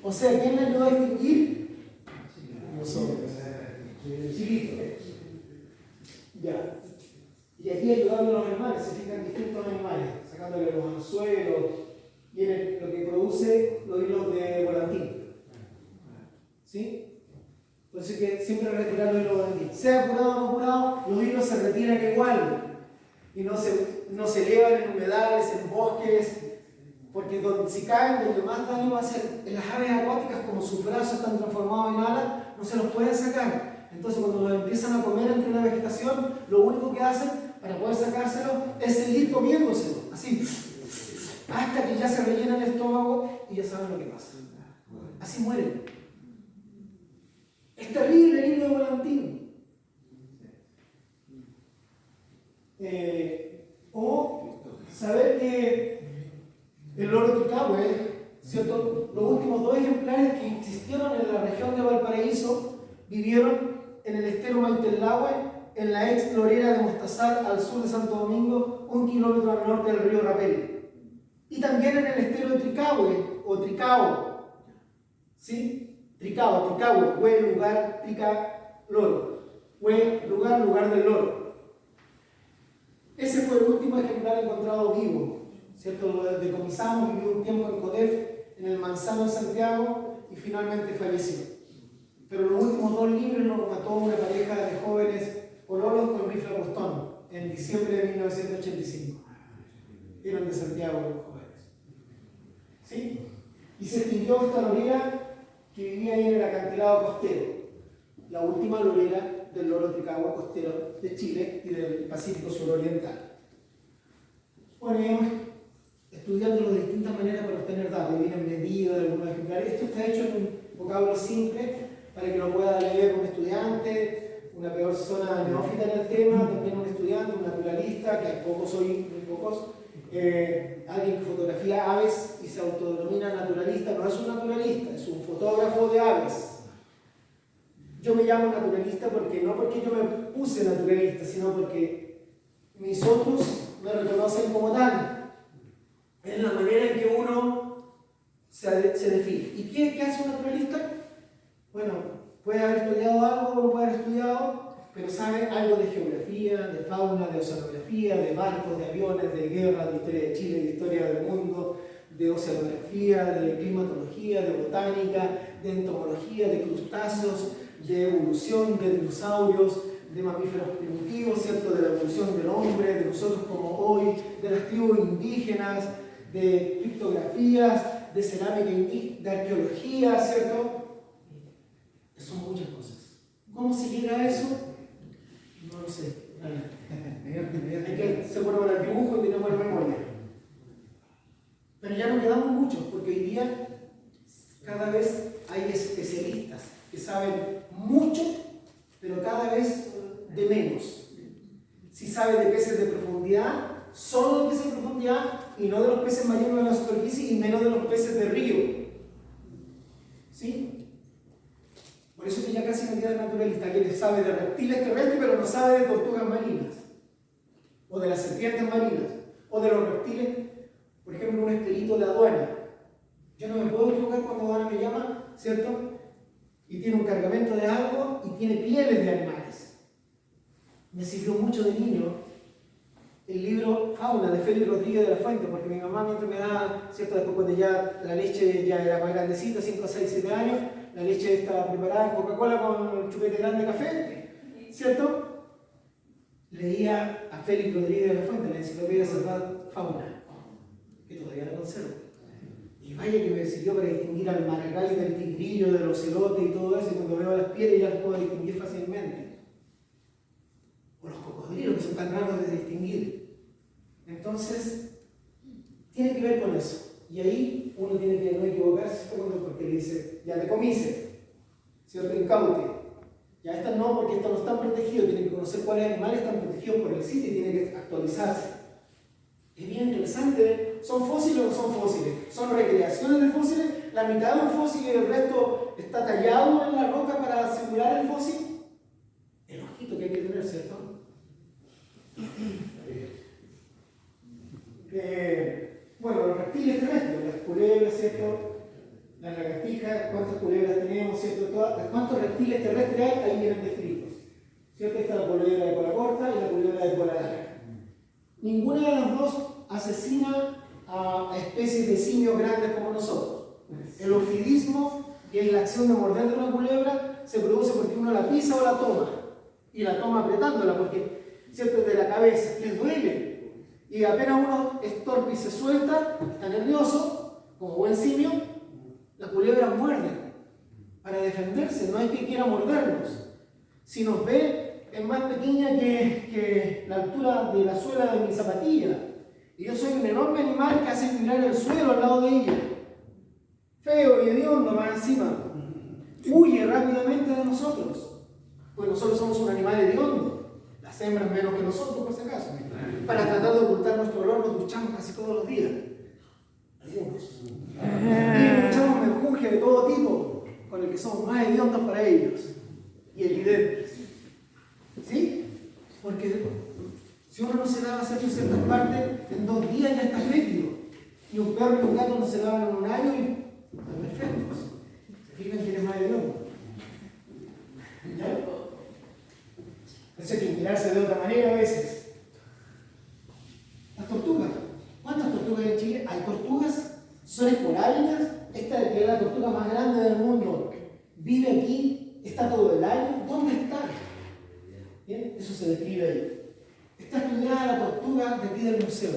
O sea, ¿quién la ayudó a distinguir? Nosotros. Chilito. Ya. Y aquí ayudando a los animales, se fijan distintos animales, sacándole los anzuelos, viene lo que produce los hilos de volantín. ¿Sí? Entonces que siempre retirar los hilos de volantín. Sea curado o no curado, los hilos se retiran igual. Y no se elevan en humedales, en bosques, porque si caen, donde más daño va a ser en las aves acuáticas, como sus brazos están transformados en alas, no se los pueden sacar. Entonces cuando los empiezan a comer entre la vegetación, lo único que hacen para poder sacárselo es seguir comiéndoselo, así, hasta que ya se rellena el estómago y ya saben lo que pasa. Así mueren. Es terrible el hilo de volantín. O saber que el loro ticahue, ¿cierto? Los últimos 2 ejemplares que existieron en la región de Valparaíso vivieron en el estero Maitelahue, en la ex lorera de Mostazal, al sur de Santo Domingo, 1 kilómetro al norte del río Rapel. Y también en el estero de Tricahue, o Tricao, ¿sí? Tricao, Tricahue, hue, lugar, trica, loro. Hue, lugar del loro. Ese fue el último ejemplar encontrado vivo, ¿cierto? Lo decomisamos, vivió un tiempo en Codef, en el Manzano de Santiago, y finalmente falleció. Pero los últimos 2 libros los mató una pareja de jóvenes pololos con rifle a bostón en diciembre de 1985. Eran de Santiago los jóvenes. ¿Sí? Y se extinguió esta lorera que vivía ahí en el acantilado costero, la última lorera del loro tricahue costero de Chile y del Pacífico suroriental. Bueno, íbamos estudiándolo de distintas maneras para obtener datos, vienen medidas de algunos ejemplares. Esto está hecho en un vocablo simple para que lo pueda leer un estudiante, una persona neófita en el tema, también un estudiante, un naturalista, que hay pocos hoy, muy pocos, alguien que fotografía aves y se autodenomina naturalista. No es un naturalista, es un fotógrafo de aves. Yo me llamo naturalista porque no porque yo me puse naturalista, sino porque mis otros me reconocen como tal. Es la manera en que uno se define. ¿Y qué hace un naturalista? Bueno, puede haber estudiado algo o no puede haber estudiado, pero sabe algo de geografía, de fauna, de oceanografía, de barcos, de aviones, de guerra, de historia de Chile, de historia del mundo, de oceanografía, de climatología, de botánica, de entomología, de crustáceos, de evolución, de dinosaurios, de mamíferos primitivos, ¿cierto? De la evolución del hombre, de nosotros como hoy, de las tribus indígenas, de criptografías, de cerámica indígena, de arqueología, ¿cierto? Son muchas cosas. ¿Cómo se llega a eso? No lo sé. Hay que ser bueno para el dibujo y tener buena memoria. Pero ya no quedamos muchos, porque hoy día cada vez hay especialistas que saben mucho, pero cada vez de menos. Si sabe de peces de profundidad, solo de peces de profundidad y no de los peces marinos de la superficie y menos de los peces de río. ¿Sí? Por eso que ya casi me queda naturalista, que sabe de reptiles terrestres, pero no sabe de tortugas marinas, o de las serpientes marinas, o de los reptiles, por ejemplo, un esperito de aduana. Yo no me puedo equivocar cuando aduana me llama, ¿cierto? Y tiene un cargamento de algo y tiene pieles de animales. Me sirvió mucho de niño el libro Fauna de Félix Rodríguez de la Fuente, porque mi mamá mientras me daba, ¿cierto? Después cuando ya la leche ya era más grandecita, 5, 6, 7 años, la leche estaba preparada en Coca-Cola con chupete grande de café, ¿cierto? Leía a Félix Rodríguez de la Fuente, la enciclopedia Salvat Fauna, que todavía la conservo. Y vaya que me sirvió para distinguir al maracay del tigrillo, del ocelote y todo eso, y cuando veo las pieles ya las puedo distinguir fácilmente. O los cocodrilos, que son tan raros de distinguir. Entonces, tiene que ver con eso. Y ahí uno tiene que no equivocarse porque le dice, ya te comiste, ¿cierto? Incaute. Ya estas no, porque estas no están protegidos, tienen que conocer cuáles animales están protegidos por el sitio y tienen que actualizarse. Es bien interesante, ¿son fósiles o no son fósiles? ¿Son recreaciones de fósiles? ¿La mitad de un fósil y el resto está tallado en la roca para simular el fósil? El ojito que hay que tener, ¿cierto? Bueno, los reptiles terrestres, las culebras, ¿cierto? Las lagartijas, ¿cuántas culebras tenemos, ¿cierto? ¿Cuántos reptiles terrestres hay? Ahí vienen descritos, ¿cierto? Está la culebra de cola corta y la culebra de cola larga. Ninguna de las dos asesina a especies de simios grandes como nosotros. El ofidismo, que es la acción de morder de una culebra, se produce porque uno la pisa o la toma. Y la toma apretándola porque, ¿cierto? De la cabeza, les duele. Y apenas uno es torpe y se suelta, está nervioso, como buen simio, la culebra muerde para defenderse, no hay que quiera mordernos. Si nos ve, es más pequeña que la altura de la suela de mi zapatilla. Y yo soy un enorme animal que hace vibrar el suelo al lado de ella. Feo y hediondo más encima. Huye rápidamente de nosotros. Pues nosotros somos un animal hediondo. Las hembras menos que nosotros, por si acaso. Para tratar de ocultar nuestro olor nos duchamos casi todos los días. Algunos. Y duchamos menjurje de todo tipo, con el que somos más hediondos para ellos. Y evidentes. ¿Sí? Porque si uno no se lava en ciertas partes, en 2 días ya está fétido. Y un perro y un gato no se lavan en 1 año y están perfectos. ¿Se fijan quién es más hediondo? ¿Ya? Eso hay que mirarse de otra manera a veces. Las tortugas. ¿Cuántas tortugas hay en Chile? Hay tortugas, son esporádicas. Esta que es la tortuga más grande del mundo vive aquí, está todo el año. ¿Dónde está? Bien, eso se describe ahí. Está estudiada la tortuga de aquí del museo.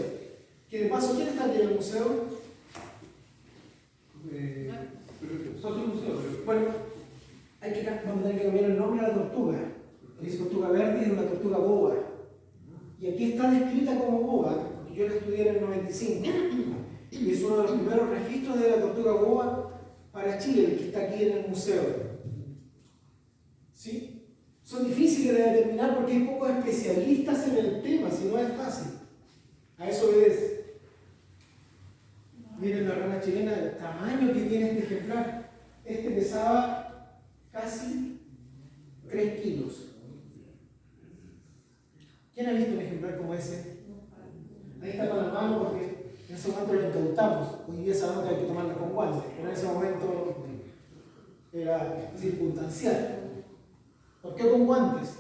Que de paso, ¿quién está aquí en el museo? Bueno, vamos a tener que cambiar el nombre a la tortuga. Es tortuga verde y es una tortuga boba. Y aquí está descrita como boba, porque yo la estudié en el 95. Y es uno de los primeros registros de la tortuga boba para Chile, el que está aquí en el museo. ¿Sí? Son difíciles de determinar porque hay pocos especialistas en el tema, si no es fácil. A eso obedece. Miren la rana chilena, el tamaño que tiene este ejemplar. Este pesaba casi 3 kilos. ¿Quién ha visto un ejemplar como ese? Ahí está con la mano porque en ese momento lo incautamos. Hoy día sabemos que hay que tomarlo con guantes, pero en ese momento era circunstancial. ¿Por qué con guantes?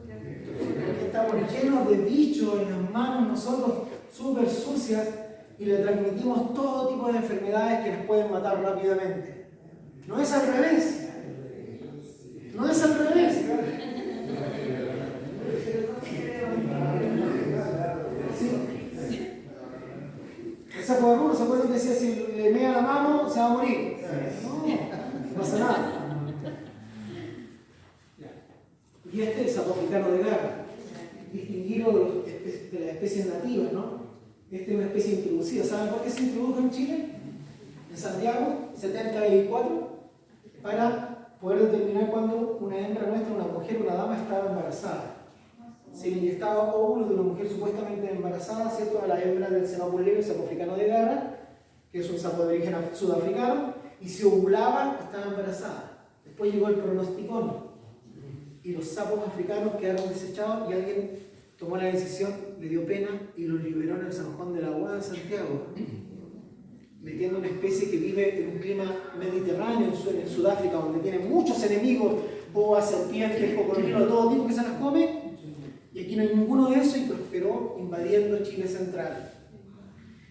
Porque estamos llenos de bichos en las manos nosotros, súper sucias, y le transmitimos todo tipo de enfermedades que nos pueden matar rápidamente. No es al revés. No es al revés. ¿Sí? El sapo de Rulo, ¿se acuerdan que decía si le mea la mano se va a morir? No pasa nada. Y este es el sapo africano de garra, distinguido de las especies nativas, ¿no? Esta es una especie introducida. ¿Saben por qué se introdujo en Chile? En Santiago, 74, para poder determinar cuándo una hembra nuestra, una mujer, una dama estaba embarazada. Se le inyectaba óvulos de una mujer supuestamente embarazada, ¿cierto? A la hembra del Cenopus el sapo africano de garra, que es un sapo de origen sudafricano, y si ovulaba, estaba embarazada. Después llegó el pronosticón. Y los sapos africanos quedaron desechados y alguien tomó la decisión, le dio pena y los liberó en el San Juan de la Guada de Santiago, metiendo una especie que vive en un clima mediterráneo en Sudáfrica, donde tiene muchos enemigos, boas, serpientes, cocodrilos, todo tipo que se las come. Y aquí aquí no hay ninguno de eso y prosperó invadiendo Chile central.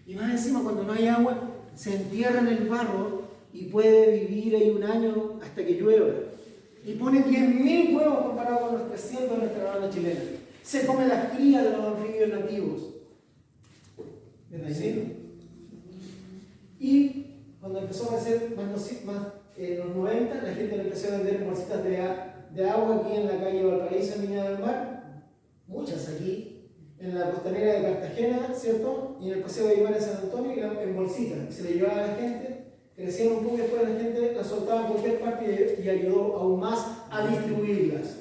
Y más encima, cuando no hay agua, se entierra en el barro y puede vivir ahí un año hasta que llueva. Y pone 10.000 huevos comparado con los 300 de nuestra rana chilena. Se come las crías de los anfibios nativos. ¿Sí? Y cuando empezó a hacer más en los 90, la gente le empezó a vender bolsitas de agua aquí en la calle Valparaíso, en Viña del Mar. Muchas aquí, en la costanera de Cartagena, ¿cierto? Y en el paseo de Aymar en San Antonio, en bolsitas. Y se le llevaba a la gente, crecían un poco y después la gente las soltaba en cualquier parte y ayudó aún más a distribuirlas.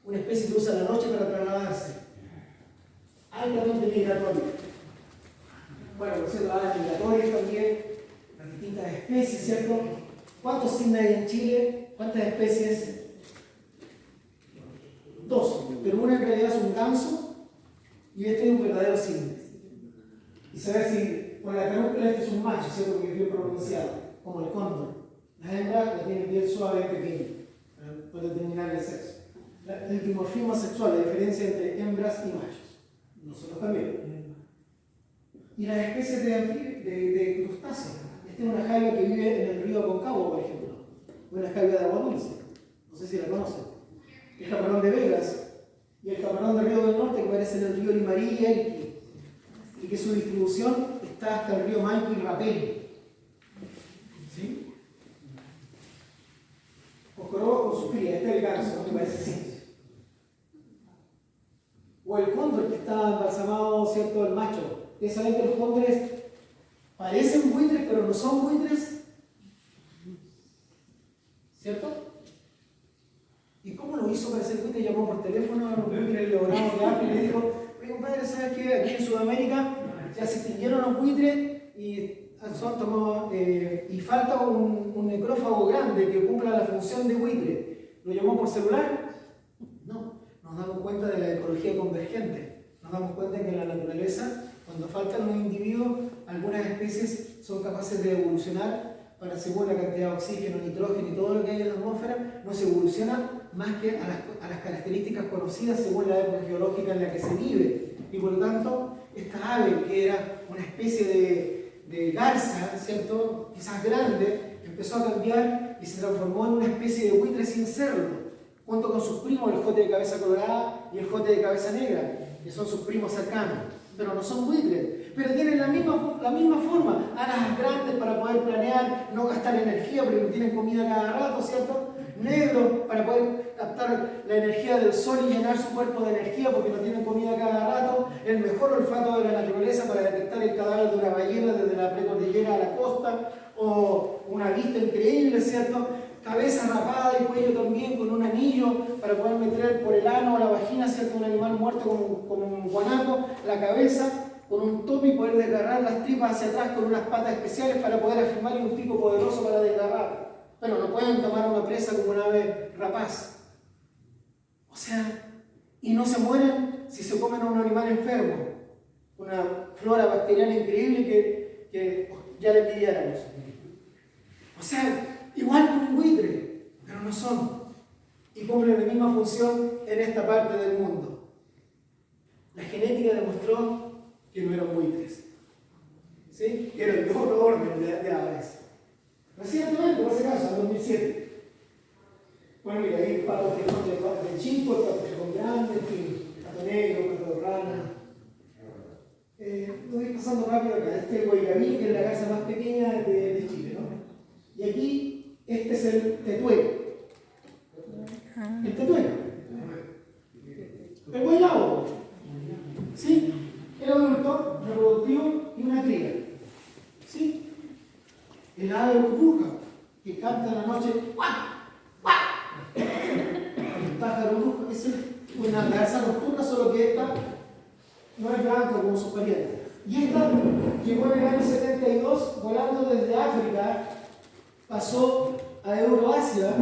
Una especie que usa la noche para trasladarse. Altamente migratoria. Bueno, por cierto, las migratorias también, las distintas especies, ¿cierto? ¿Cuántos cisnes hay en Chile? ¿Cuántas especies? 2, pero una en realidad es un ganso y este es un verdadero cisne. Y se ve si, por la carúncula este es un macho, ¿cierto? Porque es bien pronunciado, como el cóndor. Las hembras la tienen bien suave y pequeña, para determinar el sexo. El dimorfismo sexual, la diferencia entre hembras y machos. Nosotros también. Y las especies de crustáceos. Esta es una jaiba que vive en el río Aconcagua, por ejemplo. Una jaiba de agua dulce. No sé si la conocen. El camarón de Vegas y el camarón del río del Norte, que aparece en el río Limarí y Elqui. Y que su distribución está hasta el río Maipo y Rapel. ¿Sí? Oscoró con sus crías. Este es el ganso, ¿no? Que parece sí. O el cóndor que está embalsamado, ¿cierto? El macho. Ustedes saben que los cóndores parecen buitres, pero no son buitres. ¿Cierto? ¿Y cómo lo hizo para ser buitre? Llamó por teléfono a los buitres logrados de África y le dijo: oye, compadre, ¿sabes qué? Aquí en Sudamérica ya se extinguieron los buitres y falta un necrófago grande que cumpla la función de buitre. ¿Lo llamó por celular? No. Nos damos cuenta de la ecología convergente. Nos damos cuenta que en la naturaleza, cuando faltan los individuos, algunas especies son capaces de evolucionar para, según la cantidad de oxígeno, nitrógeno y todo lo que hay en la atmósfera, no se evoluciona más que a las características conocidas según la época geológica en la que se vive. Y por lo tanto, esta ave, que era una especie de garza, ¿cierto? Quizás grande, empezó a cambiar y se transformó en una especie de buitre sin serlo, junto con sus primos, el jote de cabeza colorada y el jote de cabeza negra, que son sus primos cercanos. Pero no son buitres, pero tienen la misma forma, alas grandes para poder planear, no gastar energía porque no tienen comida cada rato, ¿cierto? Negros para poder captar la energía del sol y llenar su cuerpo de energía porque no tienen comida cada rato, el mejor olfato de la naturaleza para detectar el cadáver de una ballena desde la precordillera a la costa, o una vista increíble, ¿cierto? Cabeza rapada y cuello también con un anillo para poder meter por el ano o la vagina, ¿cierto? Un animal muerto como un guanaco, la cabeza con un tope y poder desgarrar las tripas hacia atrás con unas patas especiales para poder afirmar un pico poderoso para desgarrar. Pero no pueden tomar una presa como un ave rapaz. O sea, y no se mueren si se comen a un animal enfermo. Una flora bacteriana increíble que ya le envidiáramos. O sea, igual que un buitre, pero no son. Y cumplen la misma función en esta parte del mundo. La genética demostró que no eran buitres. ¿Sí? Que era el otro orden de aves. Recientemente, por ese caso, en 2007. Bueno, mira, ahí el pato de chinco, el pato tejón grande, en fin, el pato negro, el pato de rana. Estoy pasando rápido acá. Este es el guayrabí, que es la garza más pequeña de Chile, ¿no? Y aquí, este es el tetuelo. El tetuelo. El guayrabo. ¿Sí? El adulto, reproductivo y una cría. ¿Sí? El ave burbuja, que canta en la noche. ¡Guau! ¡Guau! El pájaro burbuja es una garza nocturna, solo que esta no es blanca como sus parientes. Y esta llegó en el año 72 volando desde África, pasó a Euroasia,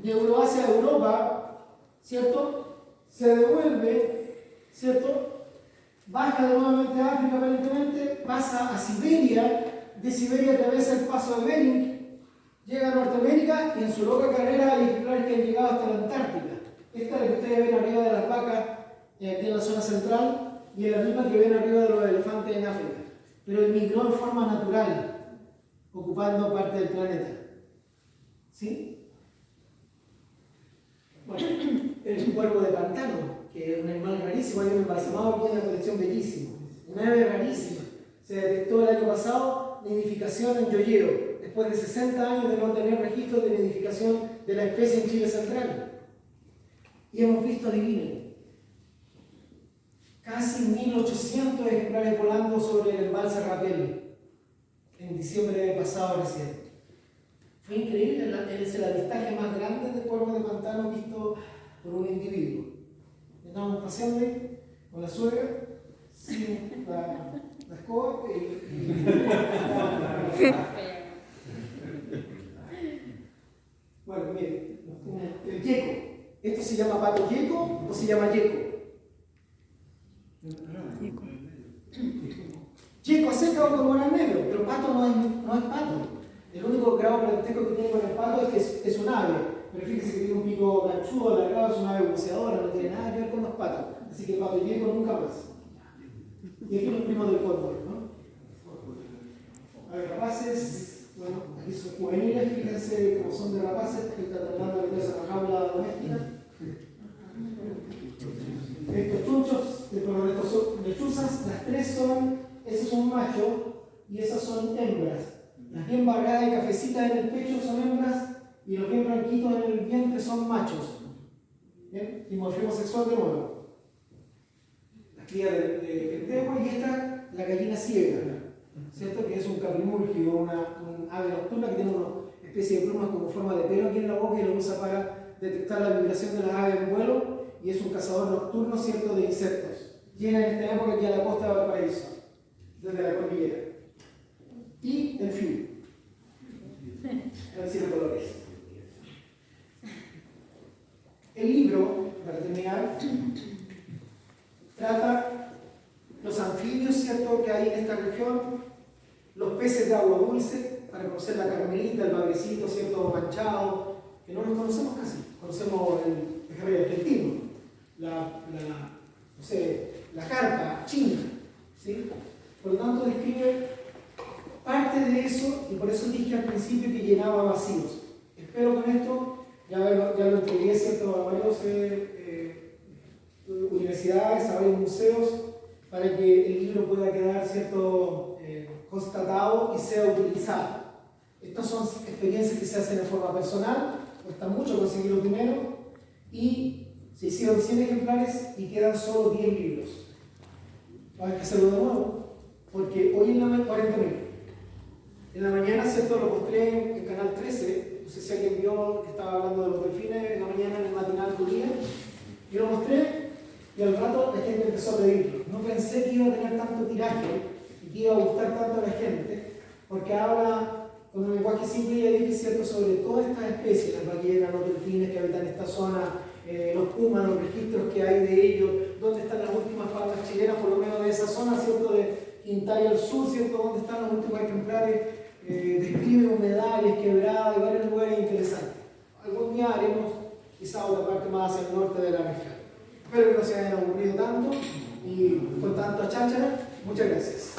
de Euroasia a Europa, ¿cierto? Se devuelve, ¿cierto? Baja nuevamente a África aparentemente, pasa a Siberia, de Siberia atraviesa el paso de Bering, llega a Norteamérica y en su loca carrera hay ejemplares que han llegado hasta la Antártica. Esta es la que ustedes ven arriba de las vacas aquí en la zona central, y es la misma que ven arriba de los elefantes en África, pero emigró en forma natural, ocupando parte del planeta. ¿Sí? Bueno, el cuervo de pantano, que es un animal rarísimo, hay un embalsamado aquí en la colección bellísimo, una ave rarísima. Se detectó el año pasado nidificación en Yoyeo, después de 60 años de no tener registros de nidificación de la especie en Chile central. Y hemos visto, adivinen, casi 1.800 ejemplares volando sobre el embalse Rapel en diciembre pasado recién. Fue increíble, es el avistaje más grande de cuervo de pantano visto por un individuo. Estábamos paseando ahí con la suegra, sin la escoba Bueno, miren, el yeco. ¿Esto se llama pato yeco o se llama yeco? Yeco a seca o cormorán negro, pero pato no es pato. El único grado parentesco que tiene con el pato es que es un ave, pero fíjense que tiene un pico ganchudo, alargado, es una ave buceadora, no tiene nada que ver con los patos. Así que el pato yeco nunca más. Y aquí los primos del córdoba, ¿no? A ver, rapaces, bueno, aquí son juveniles, fíjense cómo son de rapaces, que está tratando de meterse a la jaula doméstica. Estos chunchos, perdón, estos son lechuzas, las tres son, esos son machos y esas son hembras. Las bien barradas y cafecitas en el pecho son hembras y los bien blanquitos en el vientre son machos. ¿Bien? Dimorfismo sexual de nuevo. La cría de pentegua y esta, la gallina ciega, ¿cierto? Que es un caprimurgio, un ave nocturna que tiene una especie de plumas como forma de pelo aquí en la boca y lo usa para detectar la vibración de las aves en vuelo y es un cazador nocturno, ¿cierto?, de insectos. Llega en esta época aquí a la costa de Valparaíso, desde la cordillera. Y el fin. A ver si de colores. El libro, para terminar, trata los anfibios, ¿cierto?, que hay en esta región, los peces de agua dulce, para conocer la carmelita, el bagrecito, ¿cierto?, manchado, que no los conocemos casi. Conocemos el pejerrey argentino, no sé, la carpa china, ¿sí? Por lo tanto, describe parte de eso, y por eso dije al principio que llenaba vacíos. Espero con esto, ya lo entregué, ¿cierto?, a varias universidades, a varios museos, para que el libro pueda quedar, ¿cierto?, constatado y sea utilizado. Estas son experiencias que se hacen de forma personal, cuesta mucho conseguir los dineros, y se hicieron 100 ejemplares y quedan solo 10 libros. Hay que hacerlo de nuevo, porque hoy en la mañana, 40.000. En la mañana, ¿cierto?, lo mostré en el canal 13, no sé si alguien vio que estaba hablando de los delfines en la mañana en el matinal del día, yo lo mostré y al rato la gente empezó a pedirlo. No pensé que iba a tener tanto tiraje y que iba a gustar tanto a la gente, porque habla con un lenguaje simple y dije, ¿cierto?, sobre todas estas especies, las ballenas, los delfines que habitan esta zona, los pumas, los registros que hay de ellos, dónde están las últimas palmas chilenas, por lo menos de esa zona, ¿cierto?, de Quintaya al sur, ¿cierto?, dónde están los últimos ejemplares, describe humedales, quebradas y varios lugares interesantes. Algún día haremos quizá otra parte más hacia el norte de la región. Espero que no se hayan aburrido tanto y con tanto cháchara. Muchas gracias.